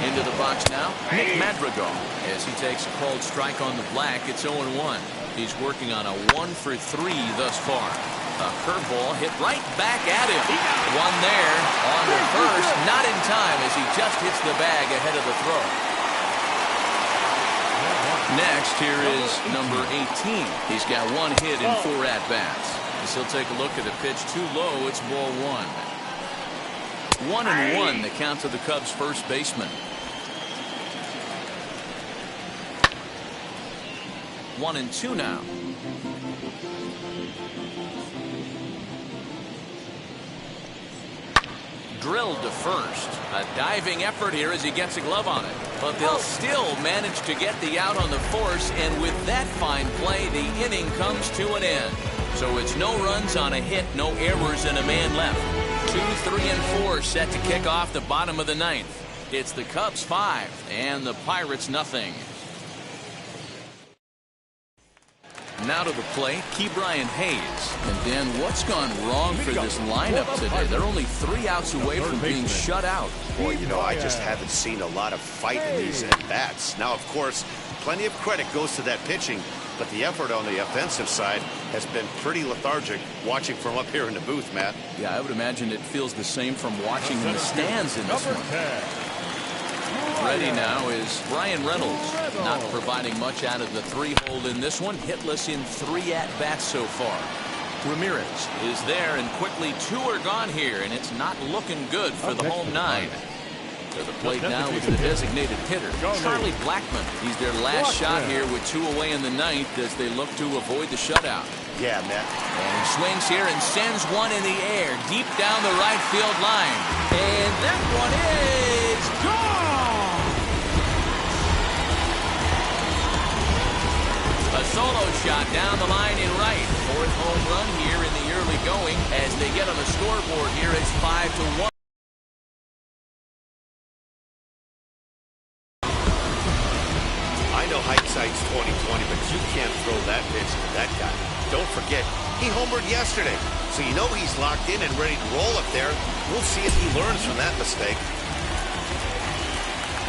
Into the box now, Nick Madrigal, as he takes a called strike on the black. It's 0-1. He's working on a 1 for 3 thus far. A curveball hit right back at him. One there on the first, not in time as he just hits the bag ahead of the throw. Next, here is number 18. He's got 1 hit in 4 at-bats. As he'll take a look at a pitch too low. It's ball 1. 1-1 the count to the Cubs first baseman. 1-2 now. Drilled to first. A diving effort here as he gets a glove on it. But they'll still manage to get the out on the force, and with that fine play, the inning comes to an end. So it's no runs on a hit, no errors, and a man left. 2, 3, and 4 set to kick off the bottom of the 9th. It's the Cubs 5 and the Pirates 0. Now to the plate, Ke'Bryan Hayes. And Dan, what's gone wrong for this lineup today? They're only 3 outs away from being shut out.
Boy, you know, I just haven't seen a lot of fight in these at-bats. Now, of course, plenty of credit goes to that pitching, but the effort on the offensive side has been pretty lethargic watching from up here in the booth, Matt.
Yeah, I would imagine it feels the same from watching in the stands in this one. Ready now is Brian Reynolds. Not providing much out of the 3-hole in this one. Hitless in 3 at-bats so far. Ramirez is there, and quickly 2 are gone here, and it's not looking good for the home 9. To the plate now is the designated hitter, Charlie Blackmon. He's their last shot here with 2 away in the 9th as they look to avoid the shutout.
Yeah, man.
And he swings here and sends one in the air, deep down the right field line. And that one is gone! A solo shot down the line in right. Fourth home run here in the early going. As they get on the scoreboard here, it's 5-1.
I know hindsight's 20/20, but you can't throw that pitch to that guy. Don't forget, he homered yesterday, so you know he's locked in and ready to roll up there. We'll see if he learns from that mistake.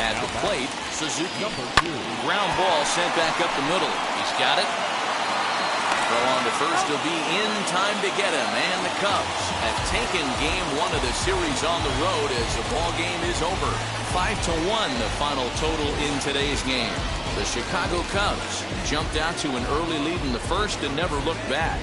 At the plate, Suzuki. Ground ball sent back up the middle. He's got it. Throw on to first will be in time to get him. And the Cubs have taken game one of the series on the road as the ball game is over. 5-1 the final total in today's game. The Chicago Cubs jumped out to an early lead in the first and never looked back.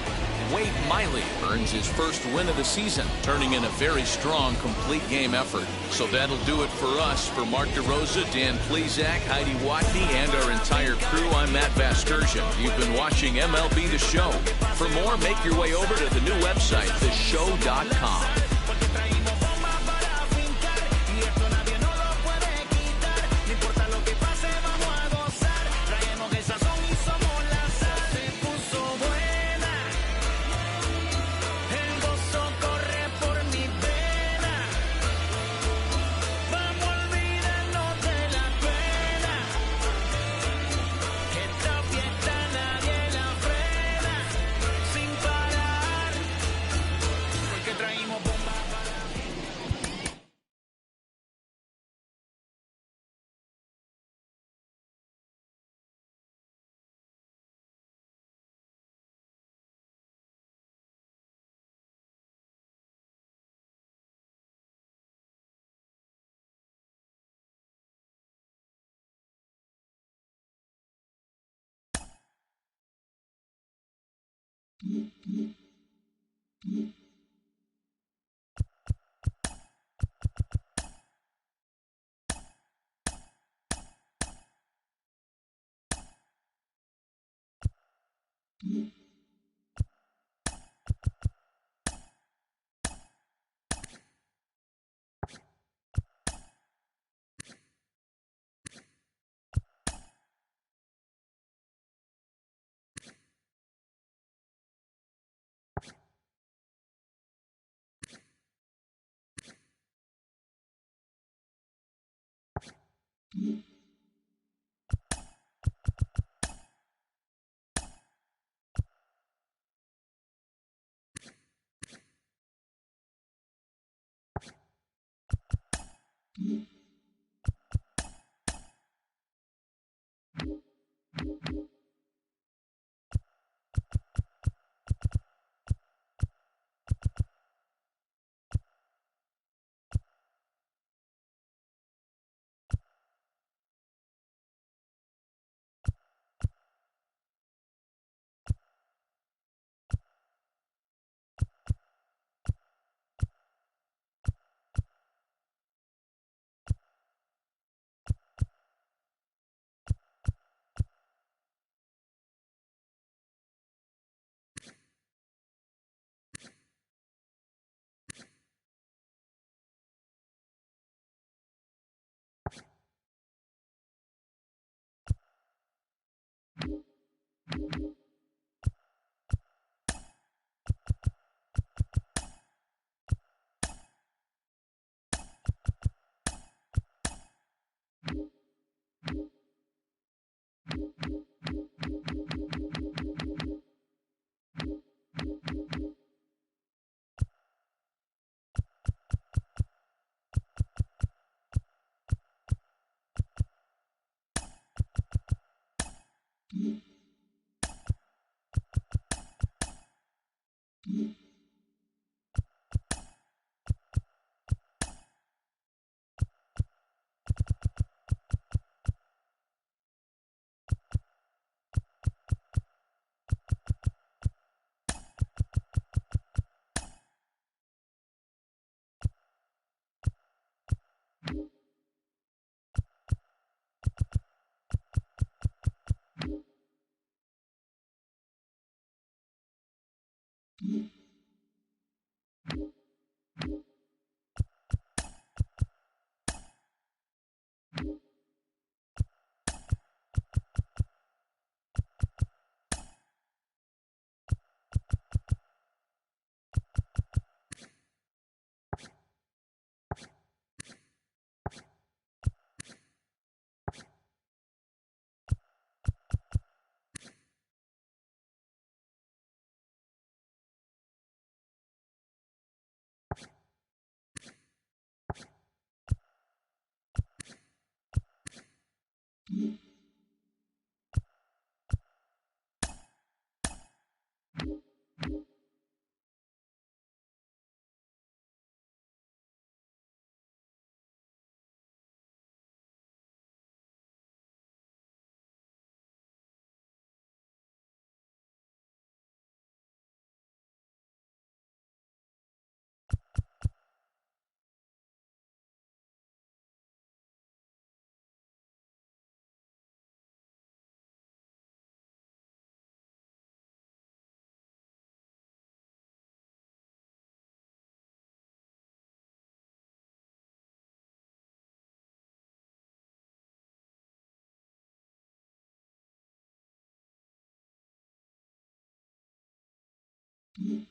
Wade Miley earns his first win of the season, turning in a very strong complete game effort. So that'll do it for us. For Mark DeRosa, Dan Plezak, Heidi Watney, and our entire crew, I'm Matt Vasgersian. You've been watching MLB The Show. For more, make your way over to the new website, theshow.com.
Mm-hmm.